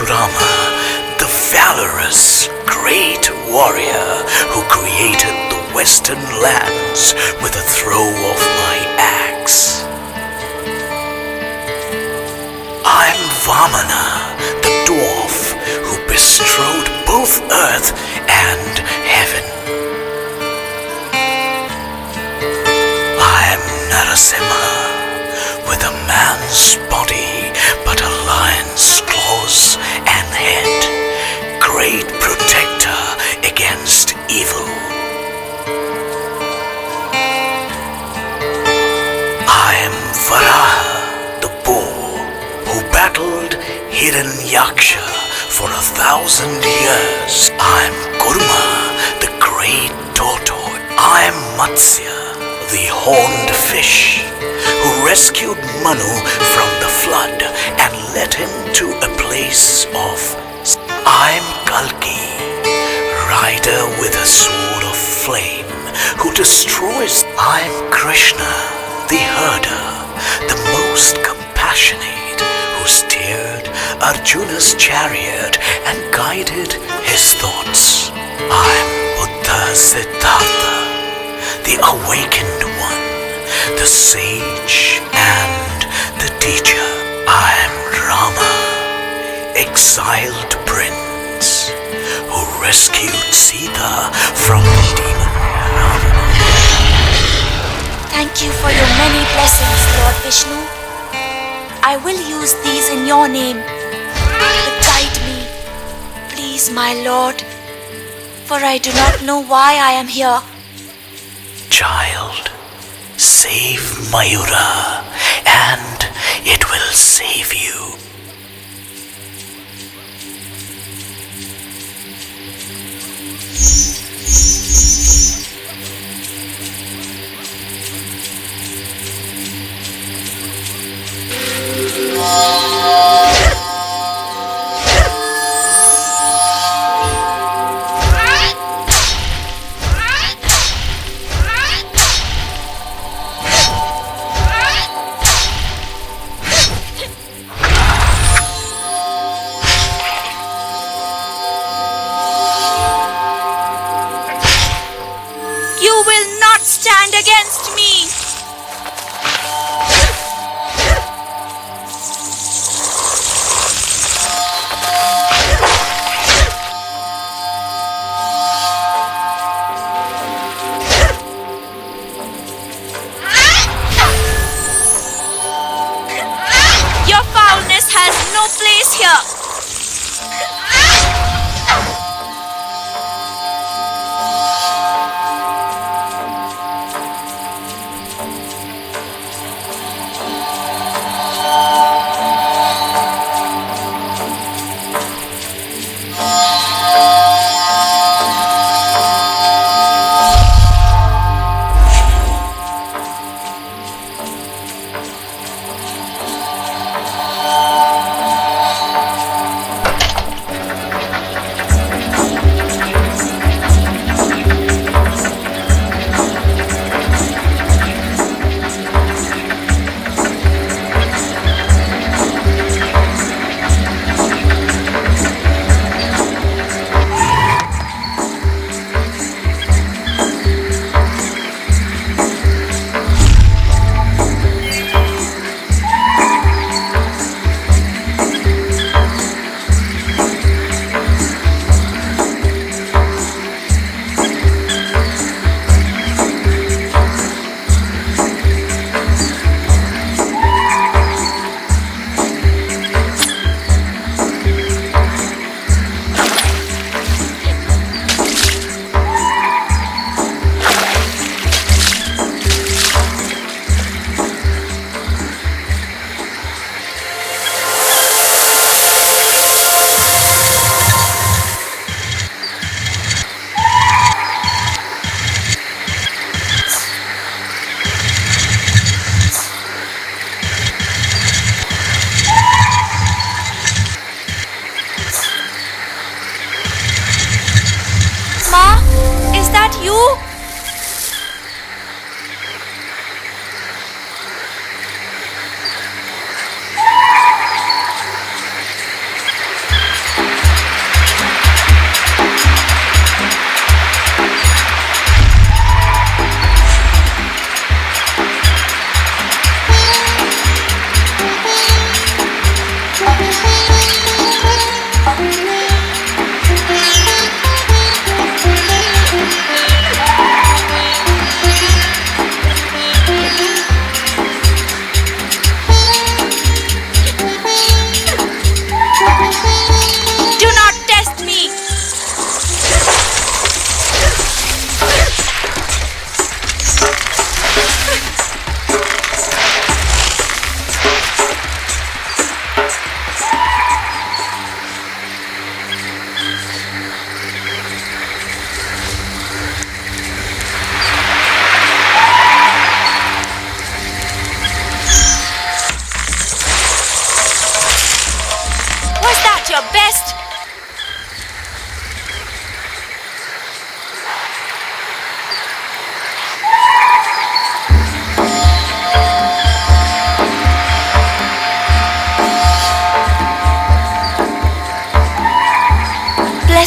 Parashurama, the valorous great warrior who created the western lands with a throw of my axe. I'm Vamana, the dwarf who bestrode both earth and heaven. I'm Narasimha, with a man's body but a lion's claws and head, great protector against evil. I'm Varaha, the bull who battled Hiranyaksha for 1,000 years. I'm Kurma, the great tortoise. I'm Matsya, the horned fish who rescued Manu from the flood and led him to a place of. I'm Kalki, rider with a sword of flame who destroys. I'm Krishna, the herder, the most compassionate, who steered Arjuna's chariot and guided his thoughts. I'm Buddha Siddhartha, the awakened one, the sage and the teacher. I'm Rama, exiled prince, who rescued Sita from the demon Ravana. Thank you for your many blessings, Lord Vishnu. I will use these in your name. But guide me, please, my Lord, for I do not know why I am here. Child, save Mayura, and it will save you. You will not stand against me. Your foulness has no place here.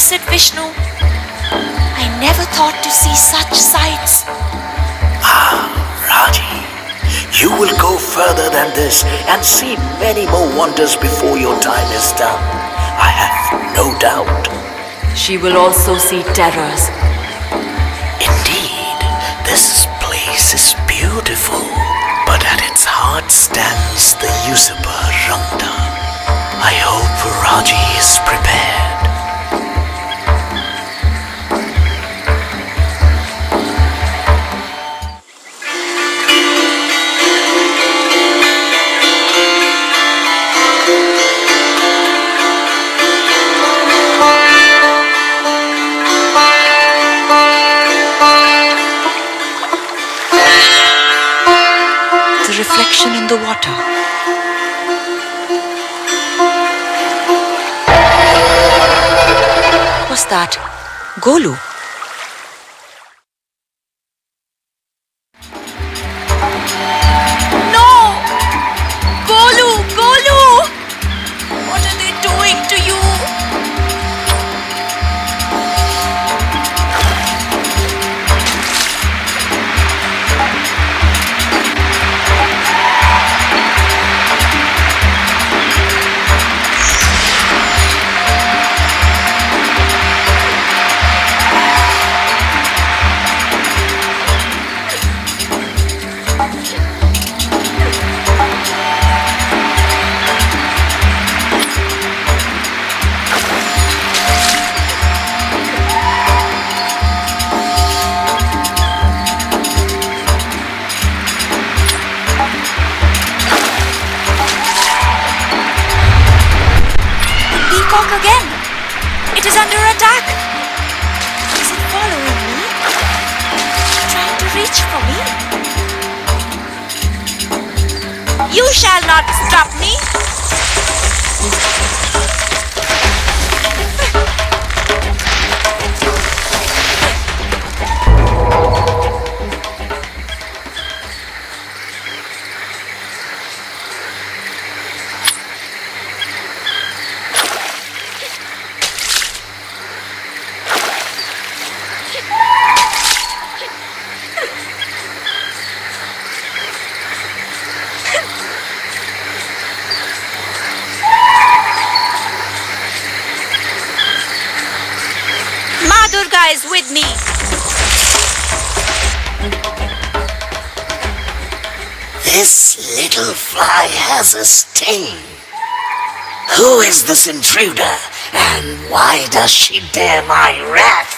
blessed Vishnu. I never thought to see such sights. Raji, you will go further than this and see many more wonders before your time is done. I have no doubt. She will also see terrors. Indeed, this place is beautiful, but at its heart stands the usurper Ramda. I hope Raji is prepared. The reflection in the water. What's that? Golu. No! Golu! Golu! What are they doing to you? Peacock again. It is under attack. Is it following me? Trying to reach for me? You shall not stop me. Ma Durga is with me. This little fly has a sting. Who is this intruder, and why does she dare my wrath?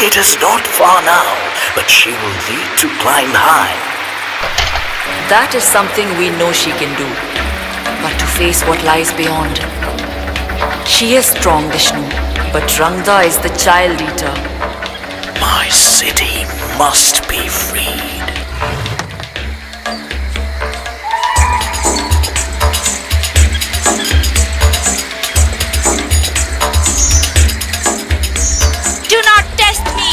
It is not far now, but she will need to climb high. That is something we know she can do. But to face what lies beyond. She is strong, Vishnu, but Rangda is the child eater. My city must be freed. Do not test me!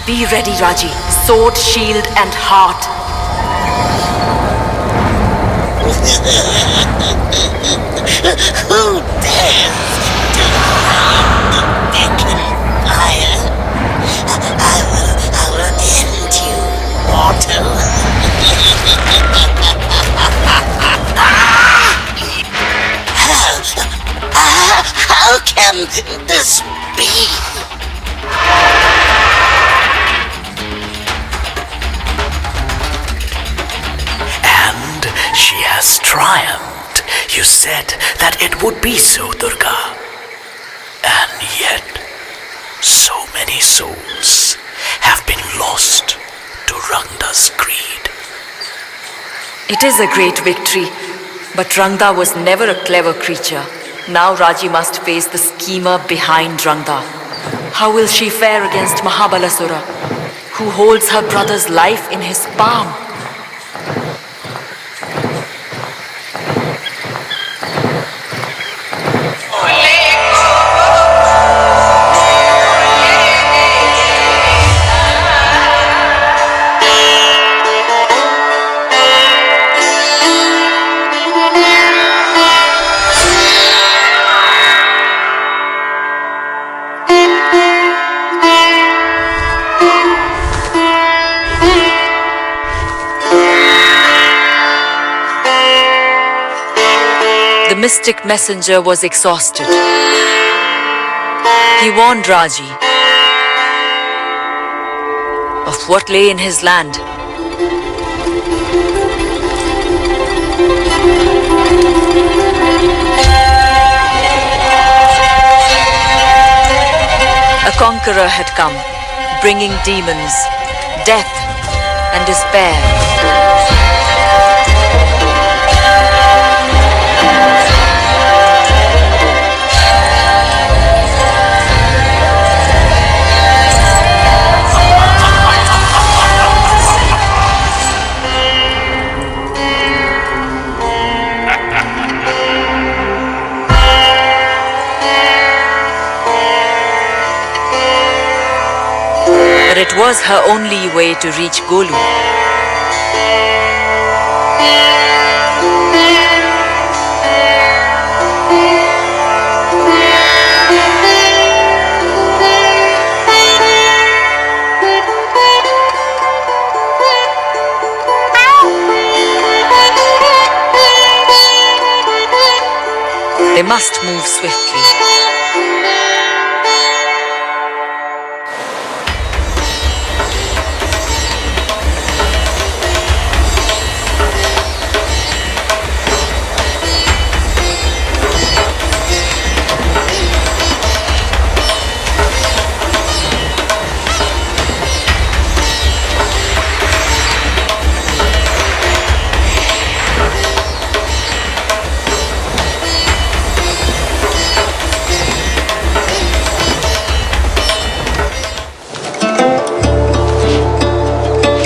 Be ready, Raji. Sword, shield, and heart. Who dares to harm the beacon fire? I will end you, mortal. How can this be? She has triumphed. You said that it would be so, Durga. And yet, so many souls have been lost to Rangda's greed. It is a great victory, but Rangda was never a clever creature. Now Raji must face the schemer behind Rangda. How will she fare against Mahabalasura, who holds her brother's life in his palm? The mystic messenger was exhausted. He warned Raji, of what lay in his land. A conqueror had come, bringing demons, death, and despair. But it was her only way to reach Golu. They must move swiftly.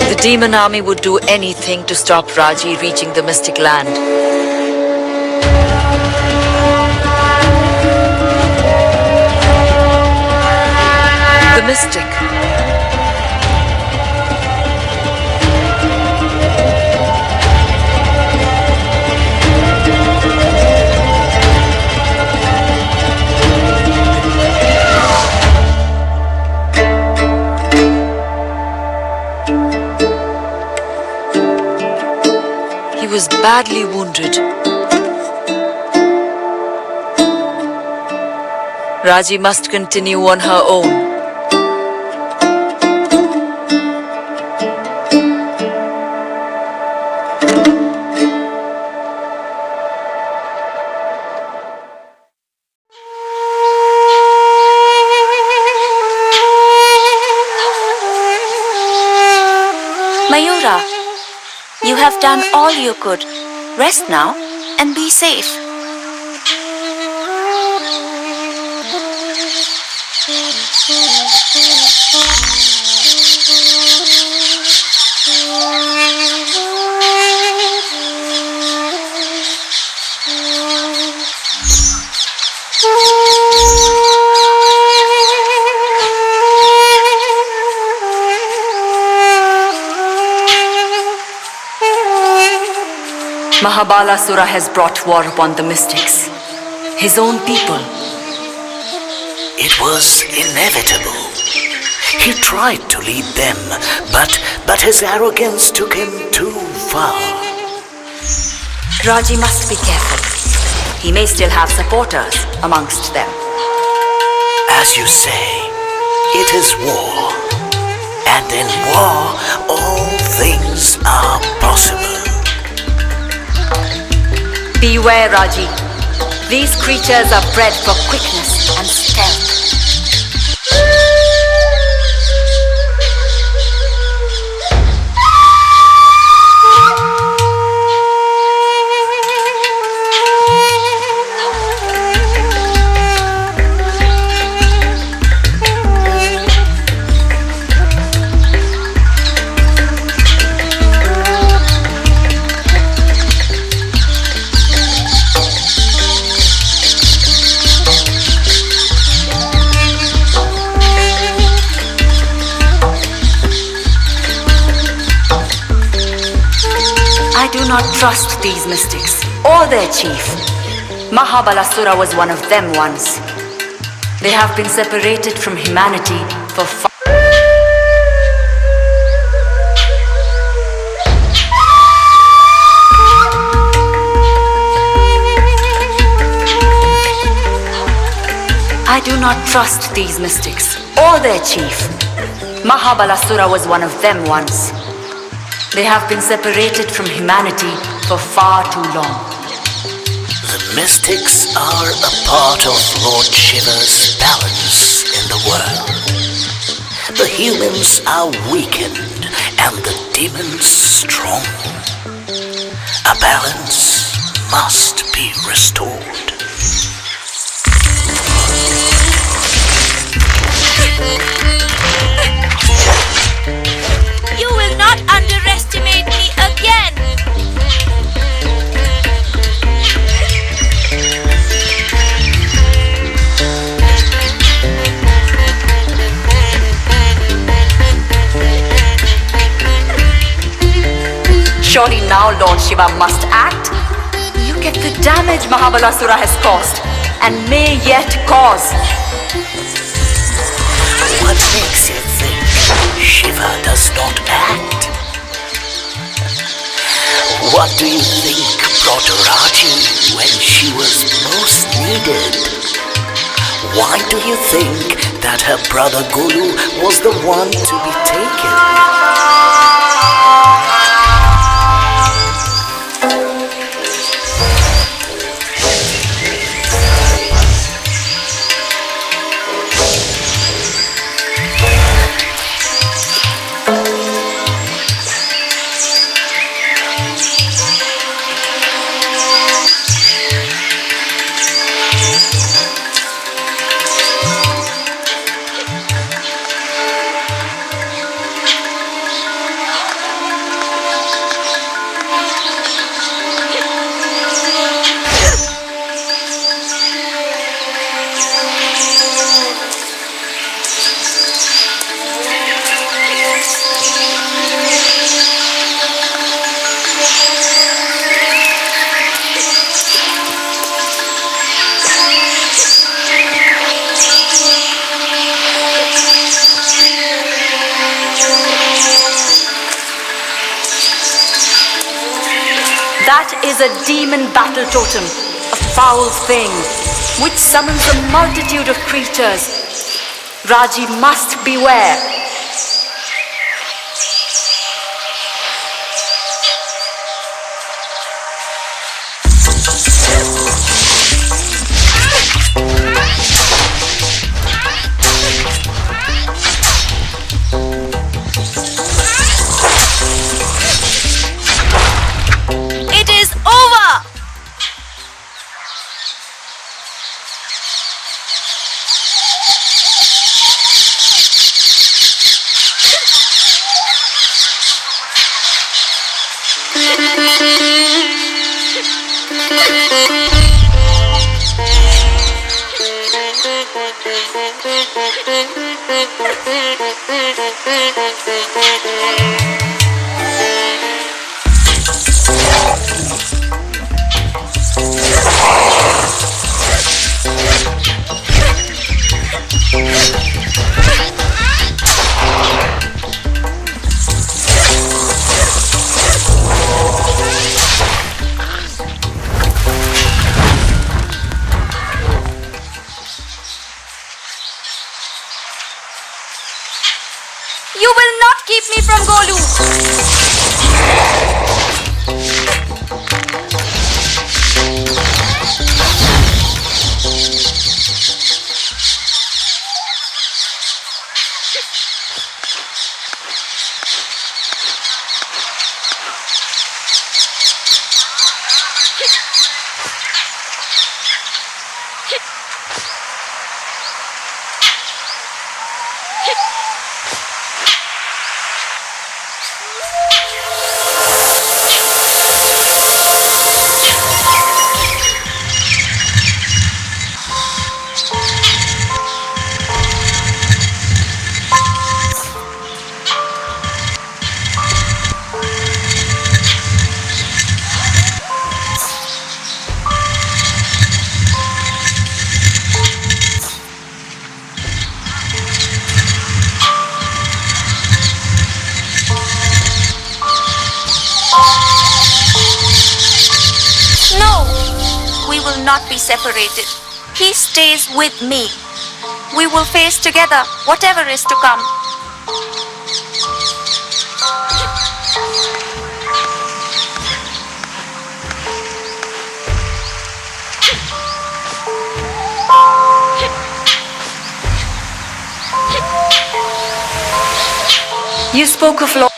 The demon army would do anything to stop Raji reaching the mystic land. The mystic. He was badly wounded. Raji must continue on her own. Mayura, you have done all you could. Rest now and be safe. Mahabalasura has brought war upon the mystics, his own people. It was inevitable. He tried to lead them, but his arrogance took him too far. Raji must be careful. He may still have supporters amongst them. As you say, it is war. And in war, all things are possible. Beware, Raji. These creatures are bred for quickness and stealth. I do not trust these mystics or their chief. Mahabalasura was one of them once. They have been separated from humanity for I do not trust these mystics or their chief. Mahabalasura was one of them once. They have been separated from humanity for far too long. The mystics are a part of Lord Shiva's balance in the world. The humans are weakened and the demons strong. A balance must be restored. You will not underestimate me again! Surely now Lord Shiva must act. Look at the damage Mahabalasura has caused and may yet cause. What makes you think Shiva does not act? What do you think brought Raji when she was most needed? Why do you think that her brother Golu was the one to be taken? That is a demon battle totem, a foul thing, which summons a multitude of creatures. Raji must beware. It is over! You will not keep me from Golu! No, we will not be separated. He stays with me. We will face together whatever is to come. You spoke of law.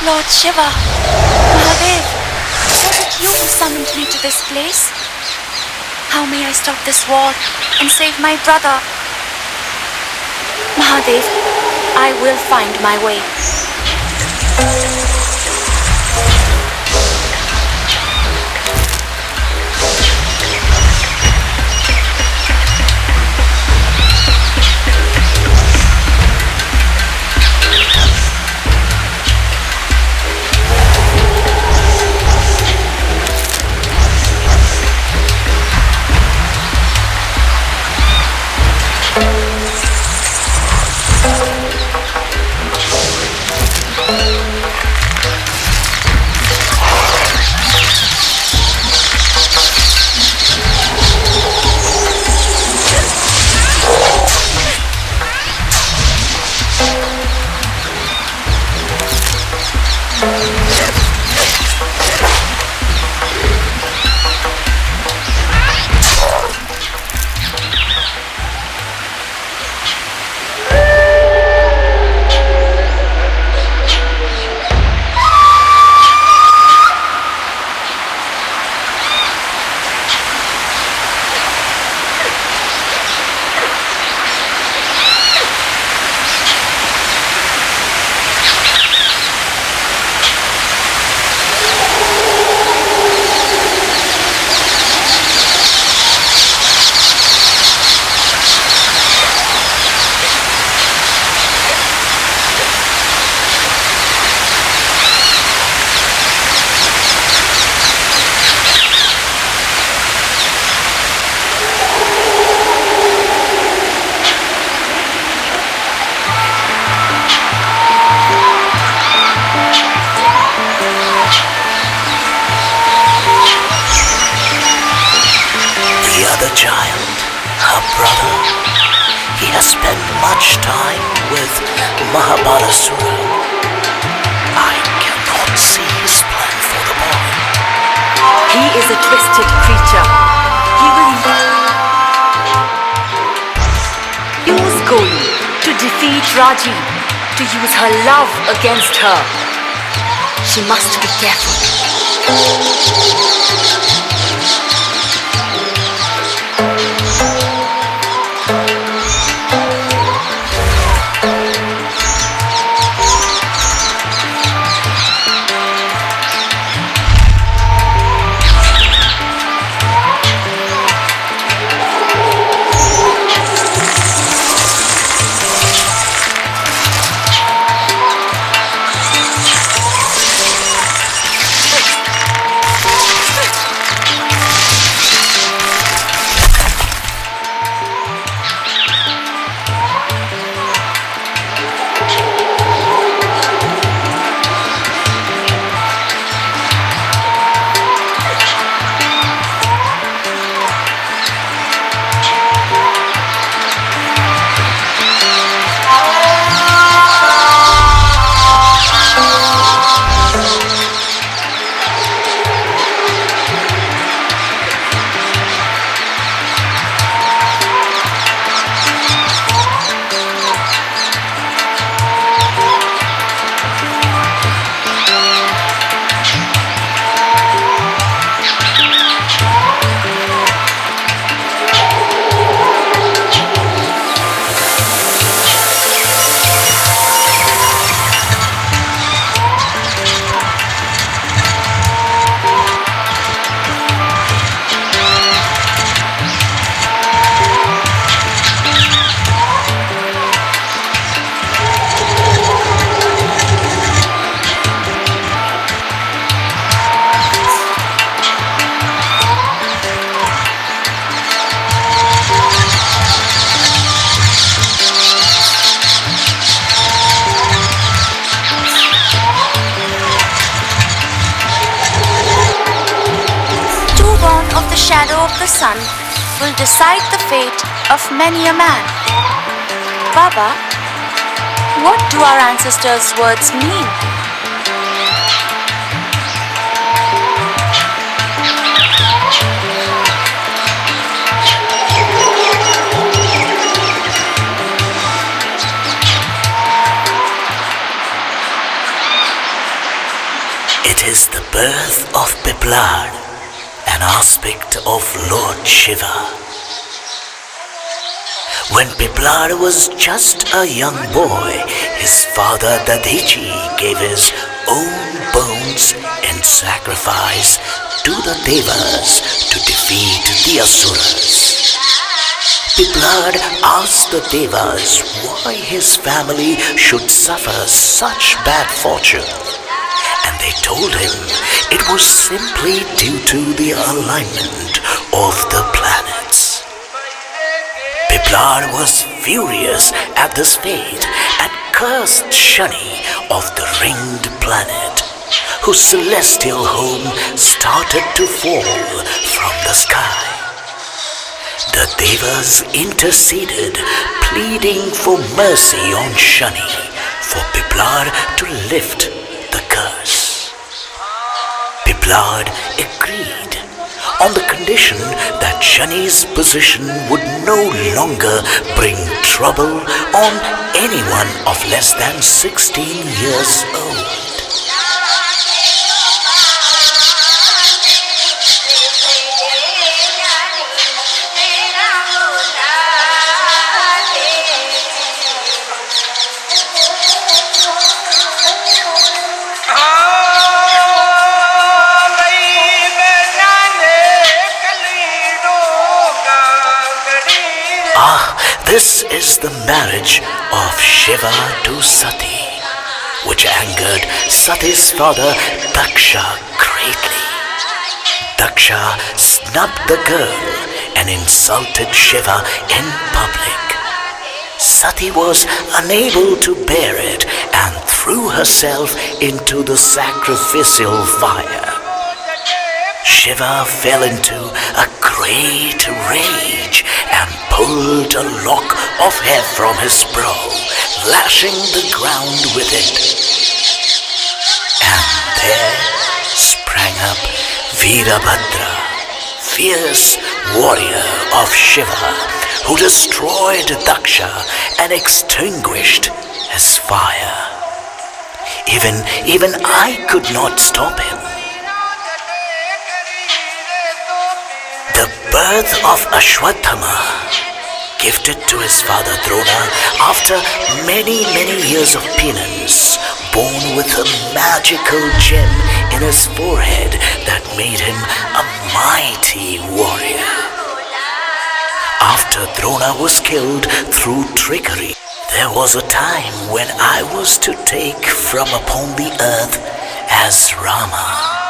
Lord Shiva, Mahadev, was it you who summoned me to this place? How may I stop this war and save my brother? Mahadev, I will find my way. spent much time with Mahabharasura. I can defeat Raji, to use her love against her. She must be careful. Shadow of the sun will decide the fate of many a man. Baba, what do our ancestors' words mean? It is the birth of Piplad, an aspect of Lord Shiva. When Piplad was just a young boy, his father Dadichi gave his own bones in sacrifice to the Devas to defeat the Asuras. Piplad asked the Devas why his family should suffer such bad fortune. And they told him it was simply due to the alignment of the planets. Piplad was furious at this fate and cursed Shani of the ringed planet, whose celestial home started to fall from the sky. The Devas interceded, pleading for mercy on Shani, for Piplad to lift the curse. Piplad agreed on the condition that Shani's position would no longer bring trouble on anyone of less than 16 years old. This is the marriage of Shiva to Sati, which angered Sati's father Daksha greatly. Daksha snubbed the girl and insulted Shiva in public. Sati was unable to bear it and threw herself into the sacrificial fire. Shiva fell into a great rage and pulled a lock of hair from his brow, lashing the ground with it. And there sprang up Veerabhadra, fierce warrior of Shiva, who destroyed Daksha and extinguished his fire. Even I could not stop him. The birth of Ashwatthama, gifted to his father Drona after many years of penance, born with a magical gem in his forehead that made him a mighty warrior. After Drona was killed through trickery, there was a time when I was to take from upon the earth as Rama.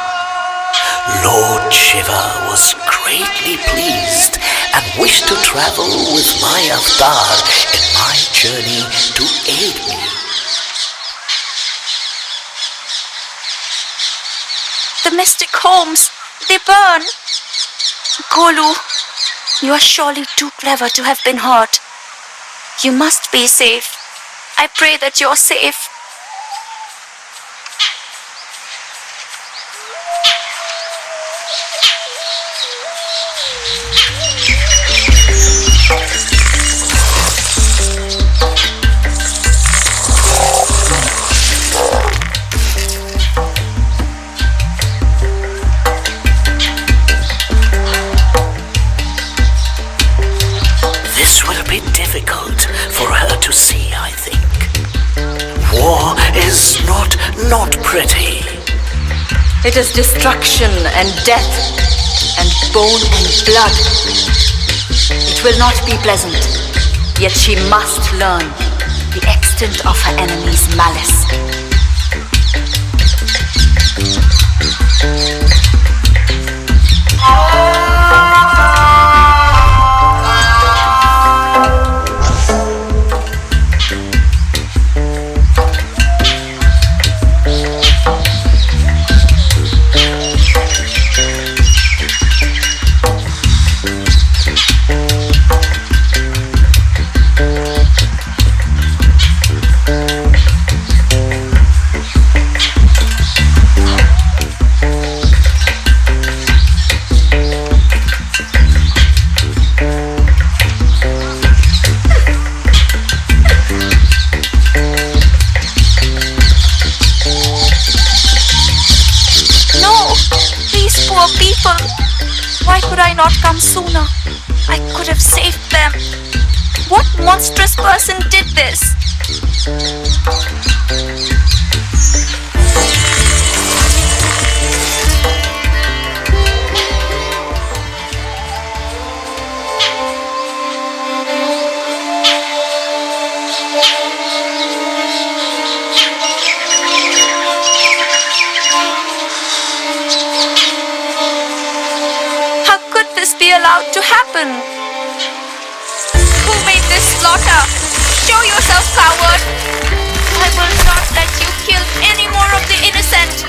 Lord Shiva was greatly pleased and wished to travel with my avatar in my journey to aid me. The mystic homes, they burn. Golu, you are surely too clever to have been hurt. You must be safe. I pray that you're safe. This will be difficult for her to see, I think. War is not pretty. It is destruction and death and bone and blood. It will not be pleasant, yet she must learn the extent of her enemy's malice. Why could I not come sooner? I could have saved them. What monstrous person did this? Be allowed to happen? Who made this slaughter? Show yourself, coward! I will not let you kill any more of the innocent!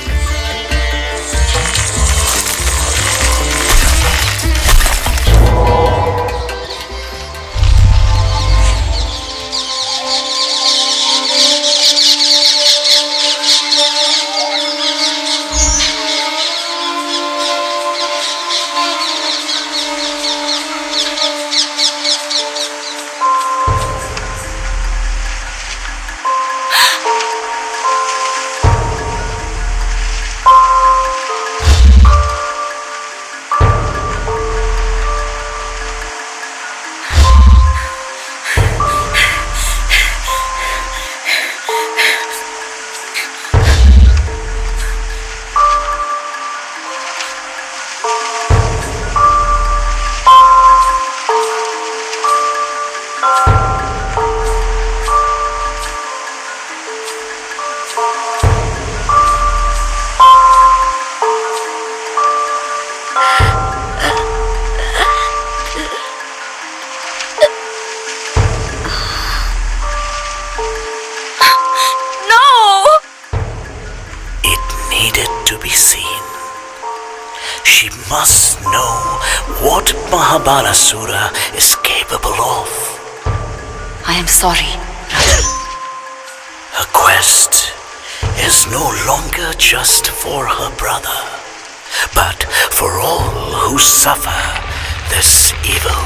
She must know what Mahabalasura is capable of. I am sorry, Raji. Her quest is no longer just for her brother, but for all who suffer this evil.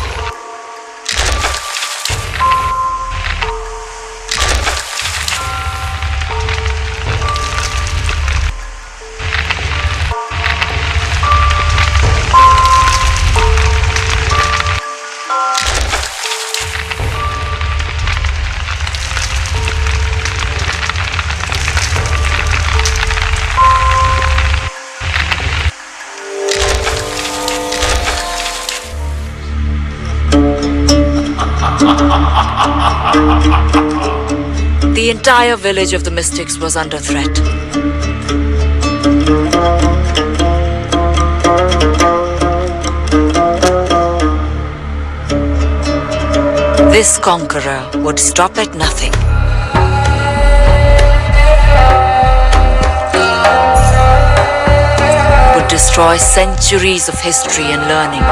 The entire village of the mystics was under threat. This conqueror would stop at nothing. Would destroy centuries of history and learning.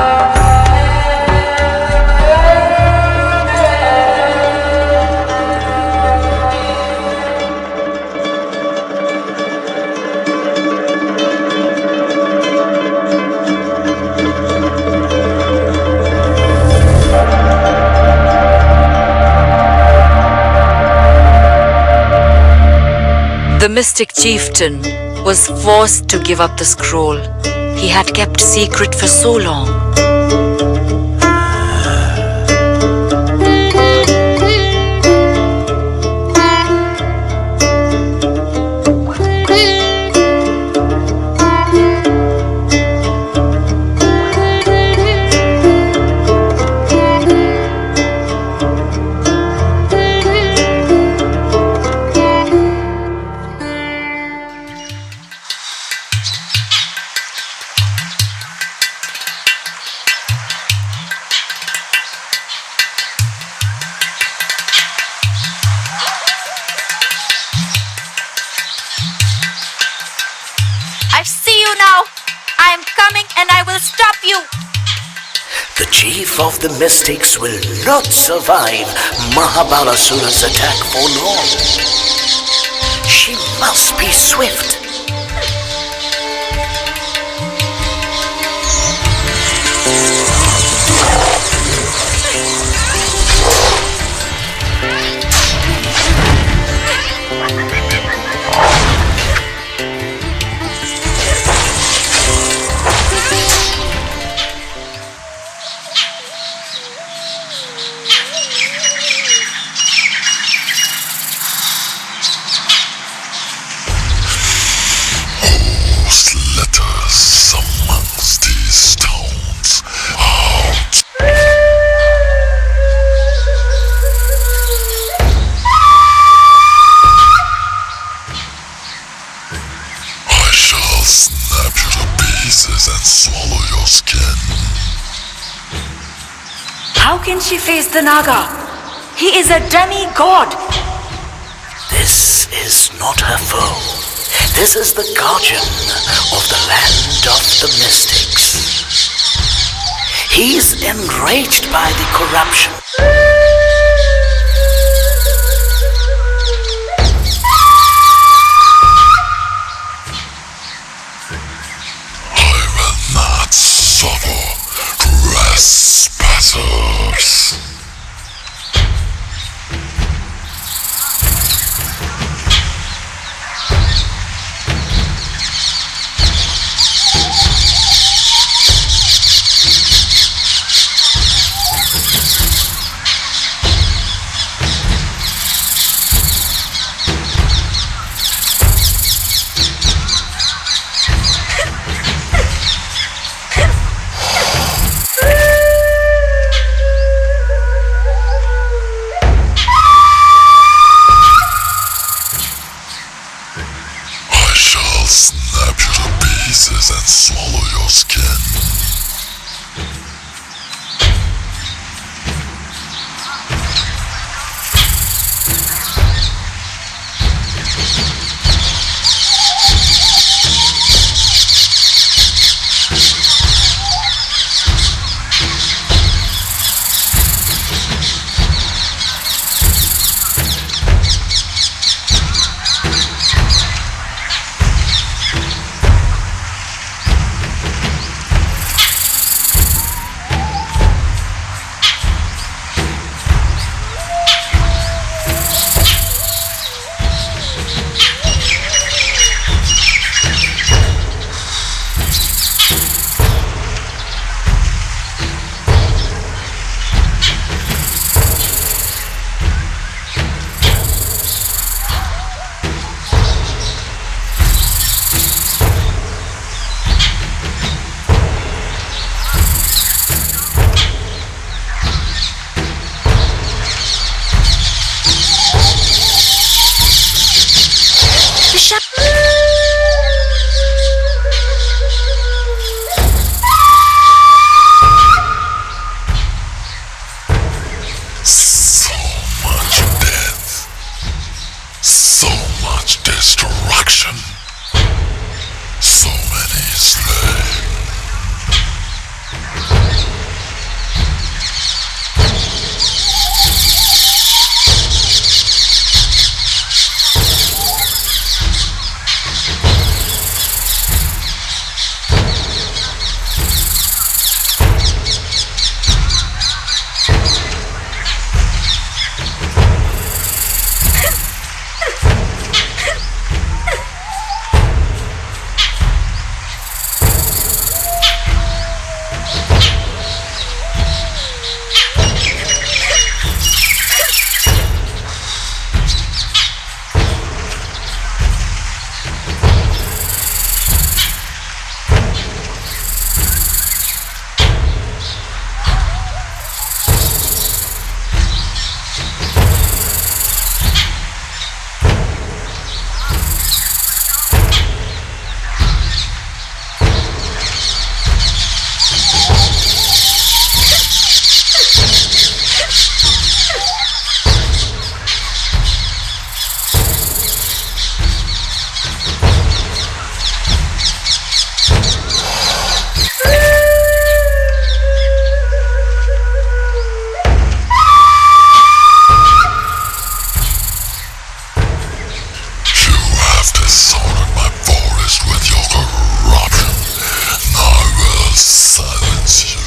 The mystic chieftain was forced to give up the scroll he had kept secret for so long. I see you now. I am coming and I will stop you. The chief of the mystics will not survive Mahabalasura's attack for long. She must be swift. And swallow your skin. How can she face the Naga? He is a demigod. This is not her foe. This is the guardian of the land of the mystics. He's enraged by the corruption. Trespassers. Snap you to pieces and swallow your skin. silence you.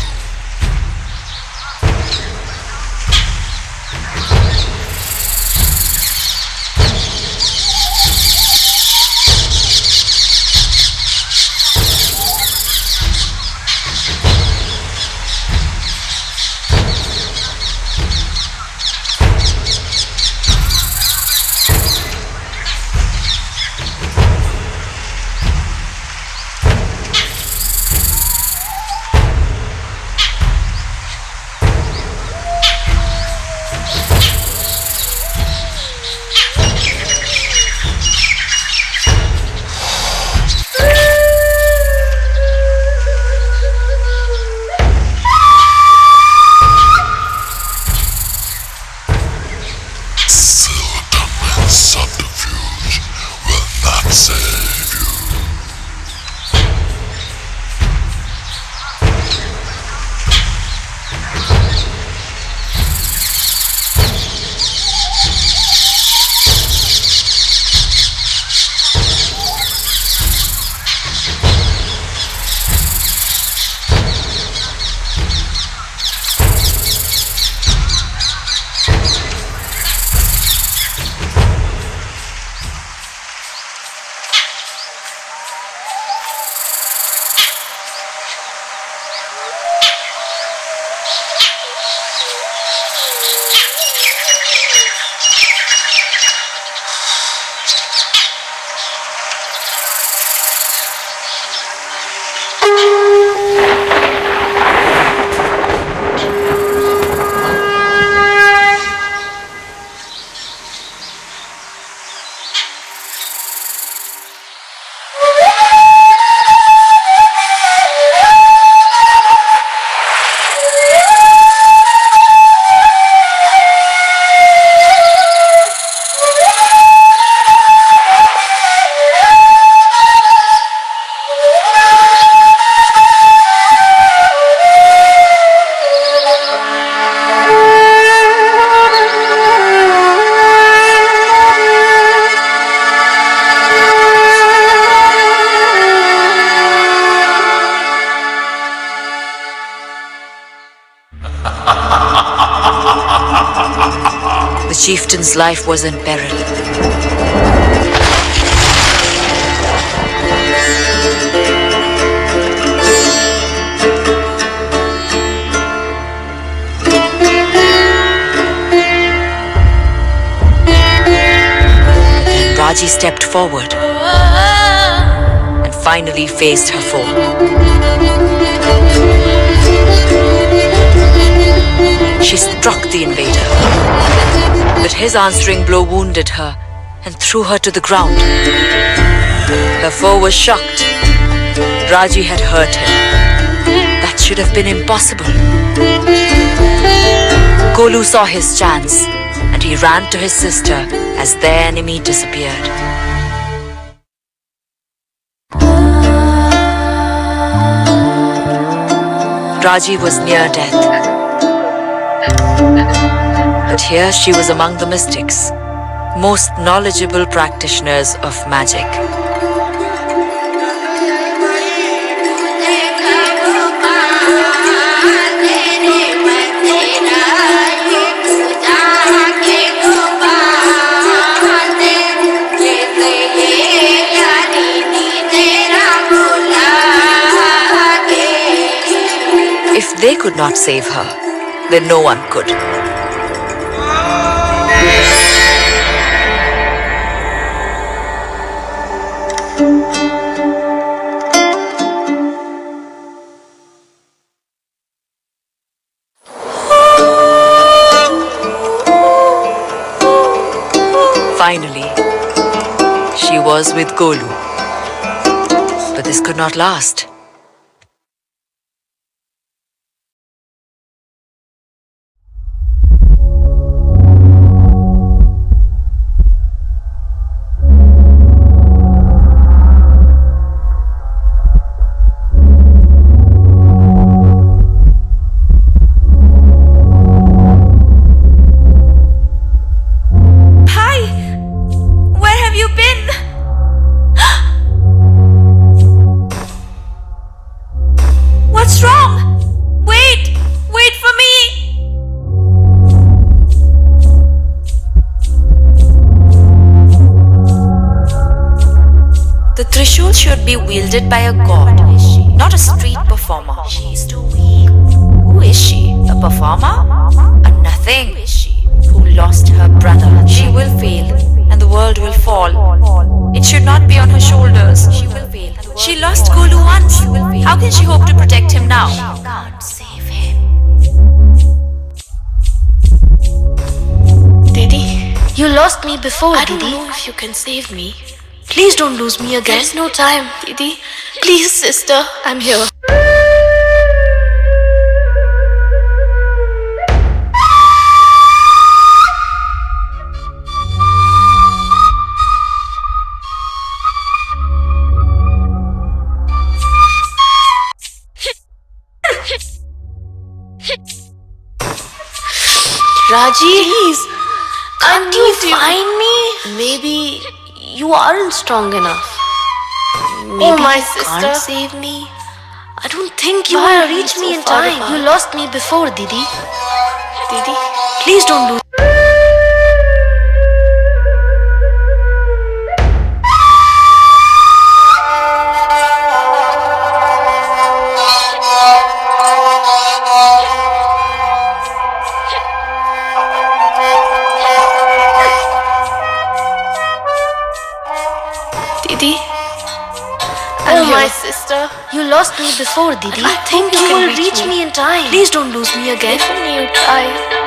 Subterfuge will not save you. The chieftain's life was in peril. Then Raji stepped forward and finally faced her foe. She struck the invader, but his answering blow wounded her and threw her to the ground. Her foe was shocked. Raji had hurt him. That should have been impossible. Golu saw his chance and he ran to his sister as their enemy disappeared. Raji was near death. But here she was among the mystics, most knowledgeable practitioners of magic. If they could not save her, then no one could. Finally, she was with Golu. But this could not last. Trishul should be wielded by a god, not a street performer. She is too weak. Who is she? A performer? A nothing. Who is she? Who lost her brother. She will fail, and the world will fall. It should not be on her shoulders. She will fail. She lost Golu once. How can she hope to protect him now? She can't save him. Didi, you lost me before, Didi. I don't know if you can save me. Please don't lose me again. There's no time, Didi. Please, sister, I'm here. Raji, please, can't you find me? Maybe you aren't strong enough. Maybe my sister can't save me. I don't think you will reach me in time. You lost me before, Didi. Didi, please don't lose. Didi, my sister. You lost me before, Didi. I think you will reach me in time. Please don't lose me again. If only you try.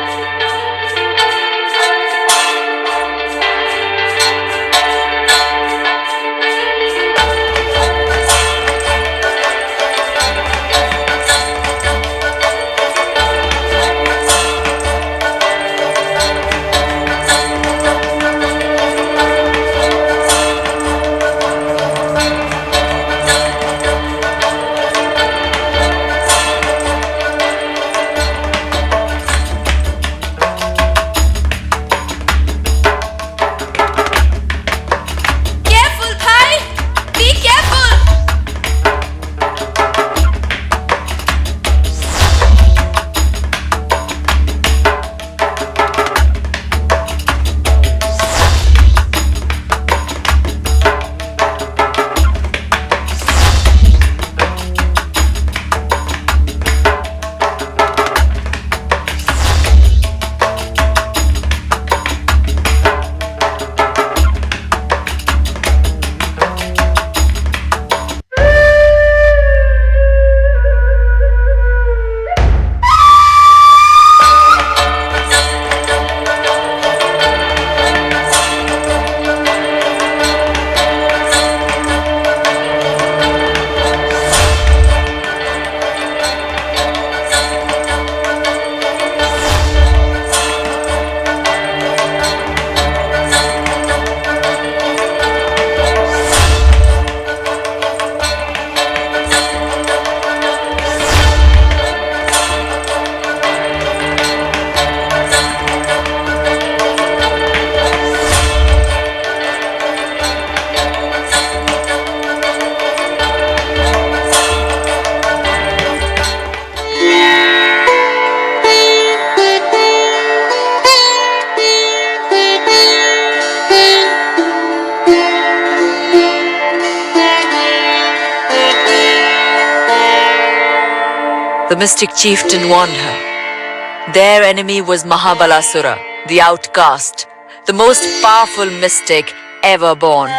The mystic chieftain warned her. Their enemy was Mahabalasura, the outcast, the most powerful mystic ever born.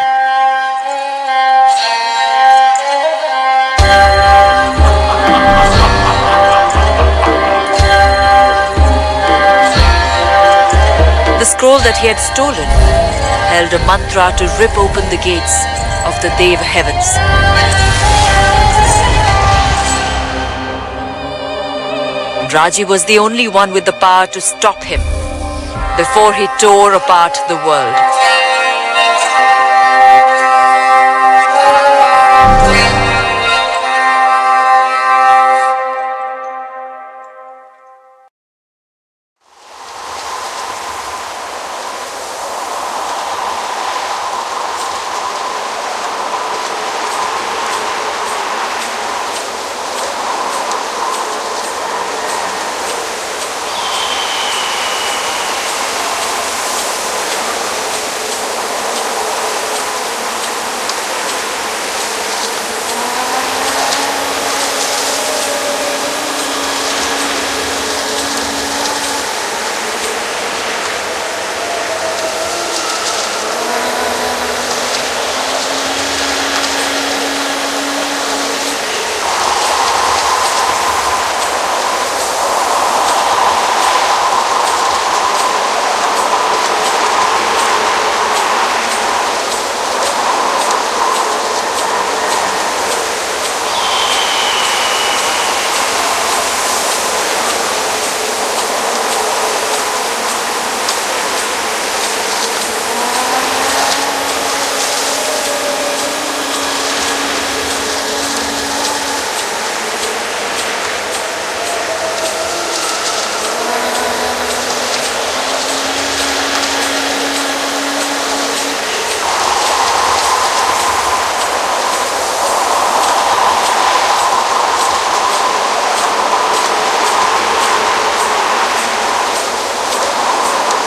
The scroll that he had stolen held a mantra to rip open the gates of the Deva heavens. Raji was the only one with the power to stop him before he tore apart the world.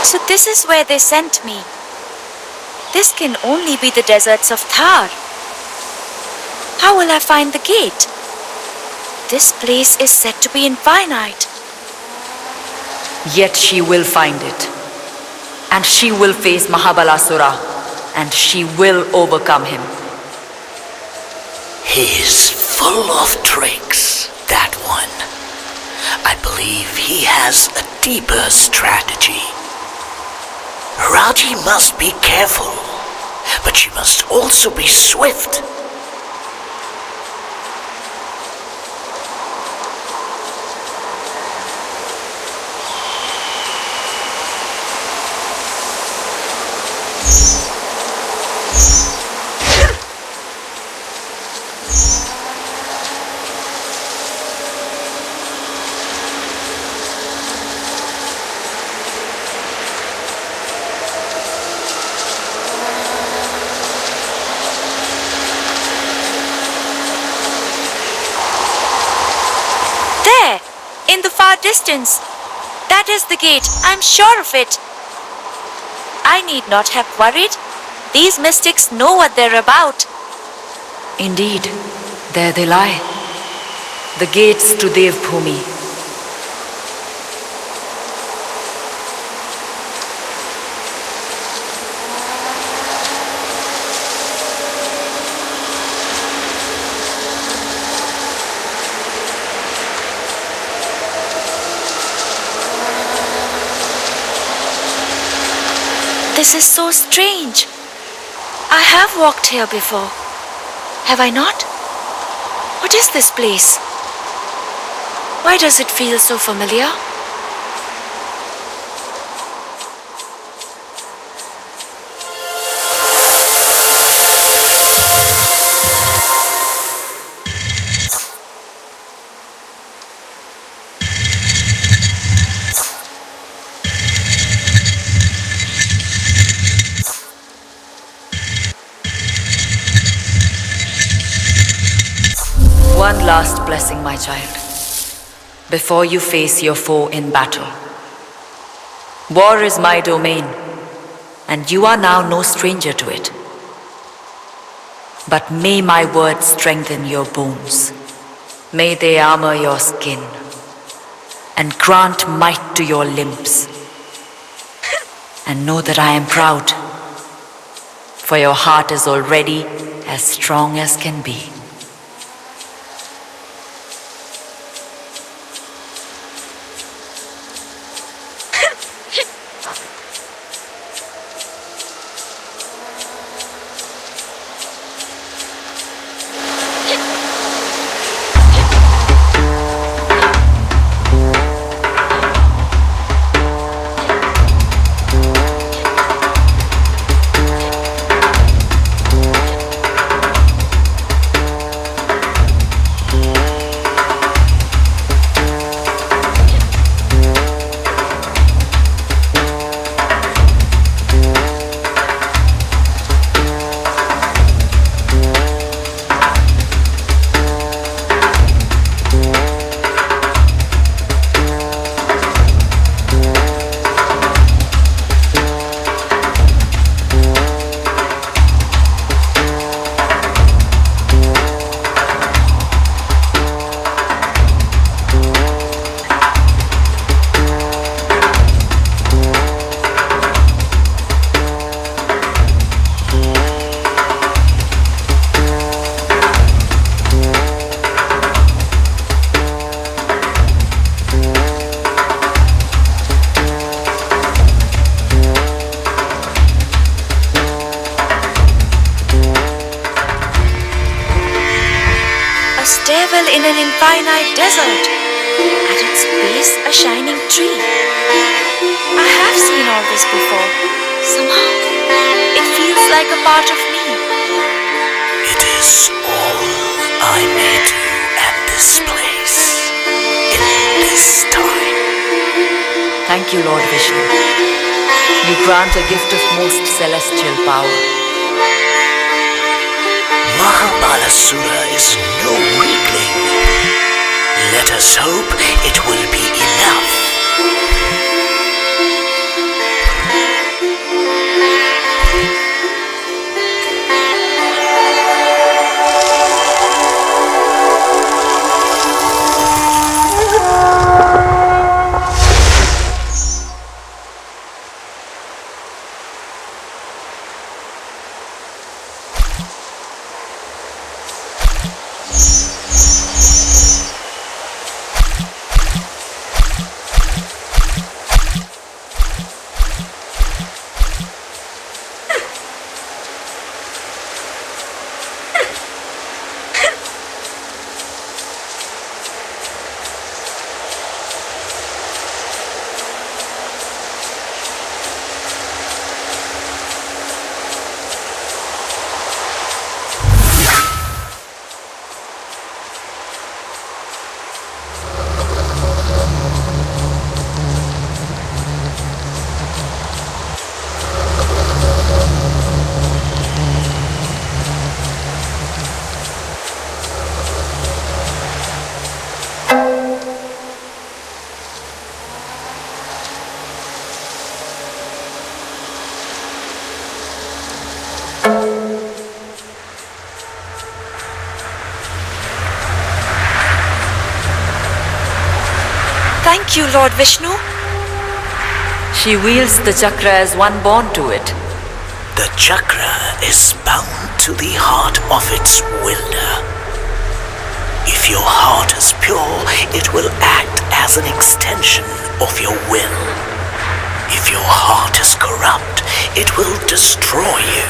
So this is where they sent me. This can only be the deserts of Thar. How will I find the gate? This place is said to be infinite. Yet she will find it. And she will face Mahabalasura. And she will overcome him. He's full of tricks, that one. I believe he has a deeper strategy. Raji must be careful, but she must also be swift. There, in the far distance. That is the gate. I'm sure of it. I need not have worried. These mystics know what they're about. Indeed, there they lie. The gates to Devbhumi. This is so strange. I have walked here before. Have I not? What is this place? Why does it feel so familiar? One last blessing, my child, before you face your foe in battle. War is my domain, and you are now no stranger to it. But may my words strengthen your bones. May they armor your skin, and grant might to your limbs. And know that I am proud, for your heart is already as strong as can be. Stairwell in an infinite desert. At its base, a shining tree. I have seen all this before. Somehow, it feels like a part of me. It is all I may do at this place, in this time. Thank you, Lord Vishnu. You grant a gift of most celestial power. Mahabalasura is no weakling. Let us hope it will be enough. Thank you, Lord Vishnu. She wields the chakra as one born to it. The chakra is bound to the heart of its wielder. If your heart is pure, it will act as an extension of your will. If your heart is corrupt, it will destroy you.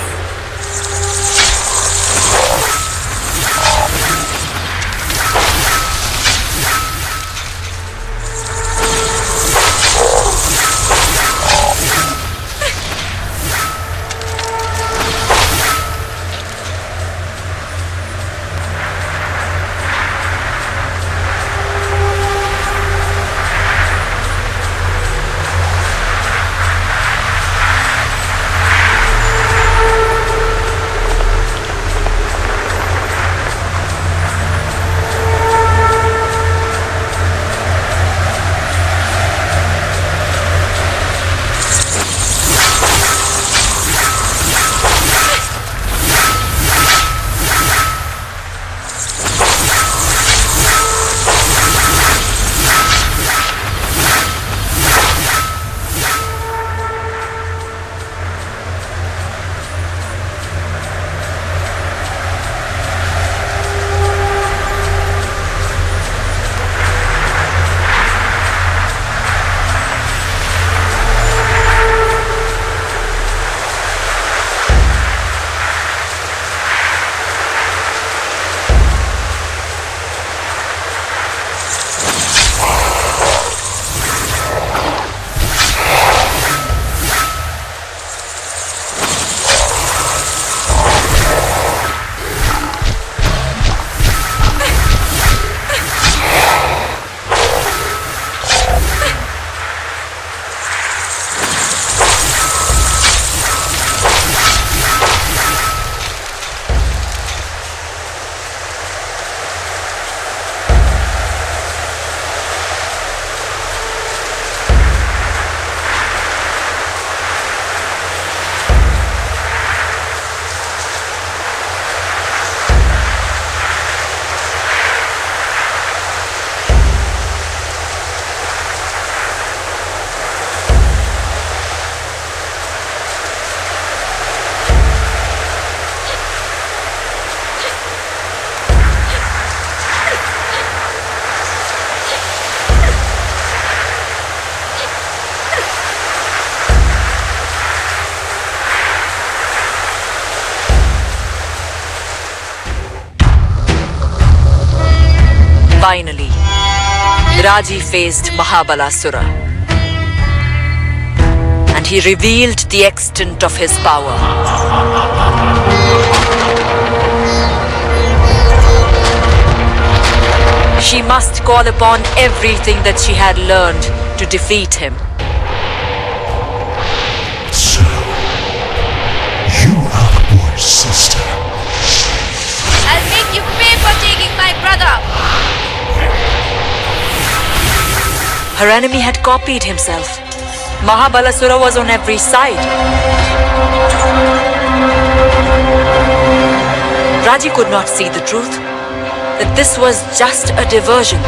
Finally, Raji faced Mahabalasura, and he revealed the extent of his power. She must call upon everything that she had learned to defeat him. So, you are the boy's sister. I'll make you pay for taking my brother. Her enemy had copied himself. Mahabalasura was on every side. Raji could not see the truth, that this was just a diversion.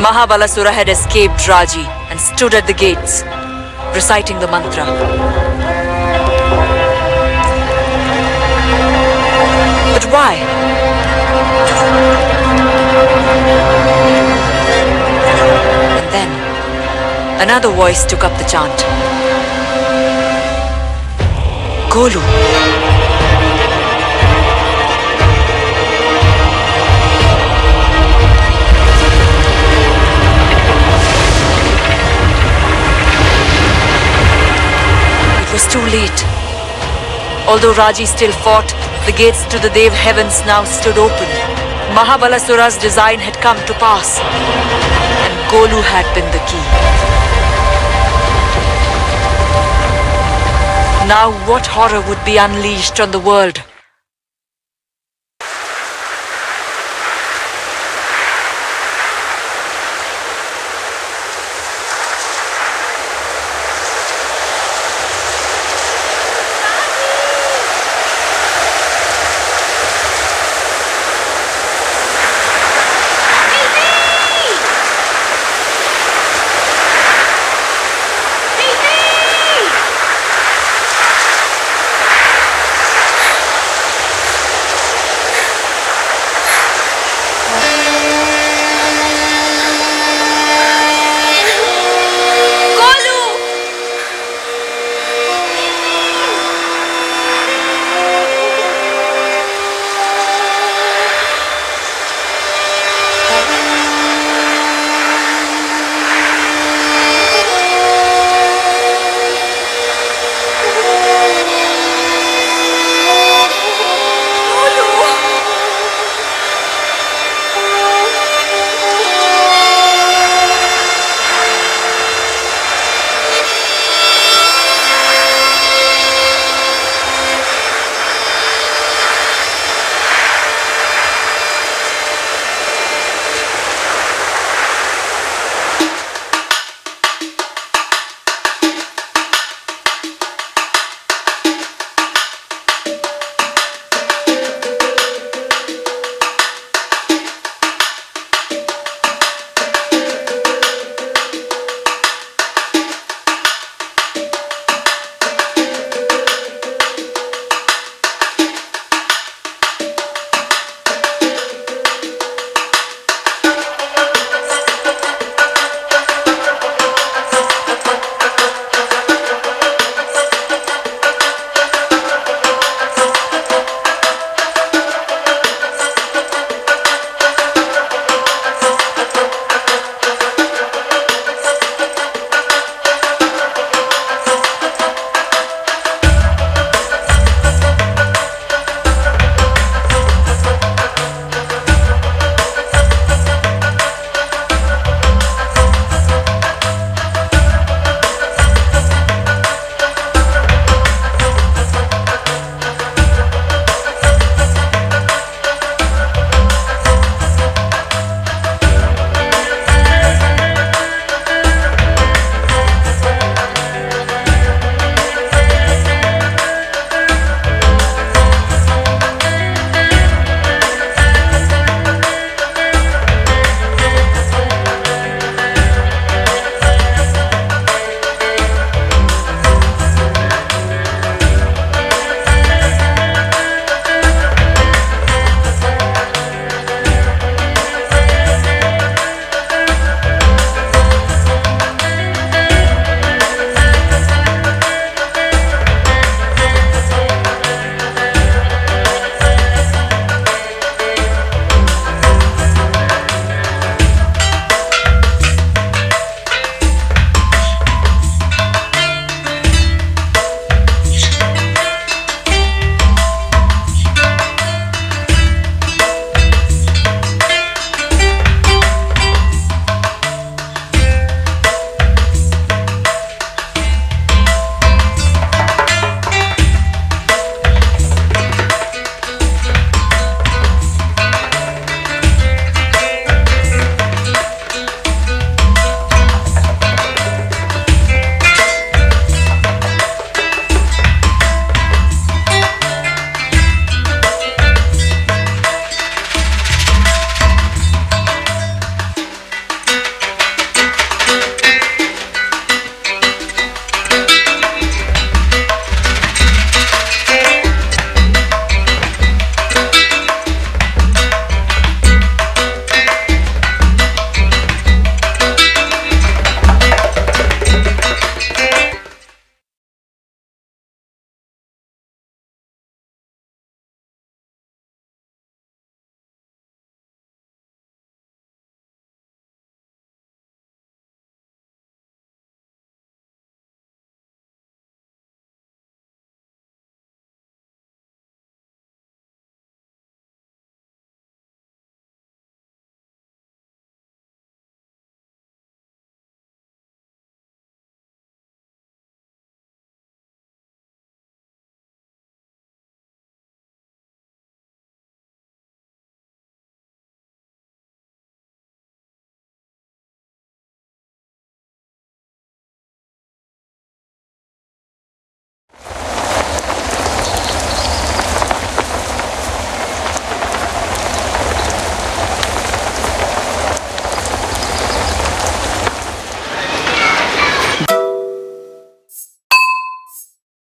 Mahabalasura had escaped Raji and stood at the gates, reciting the mantra. But why? And then, another voice took up the chant. Golu. It was too late. Although Raji still fought, the gates to the Dev heavens now stood open. Mahabalasura's design had come to pass, and Golu had been the key. Now what horror would be unleashed on the world?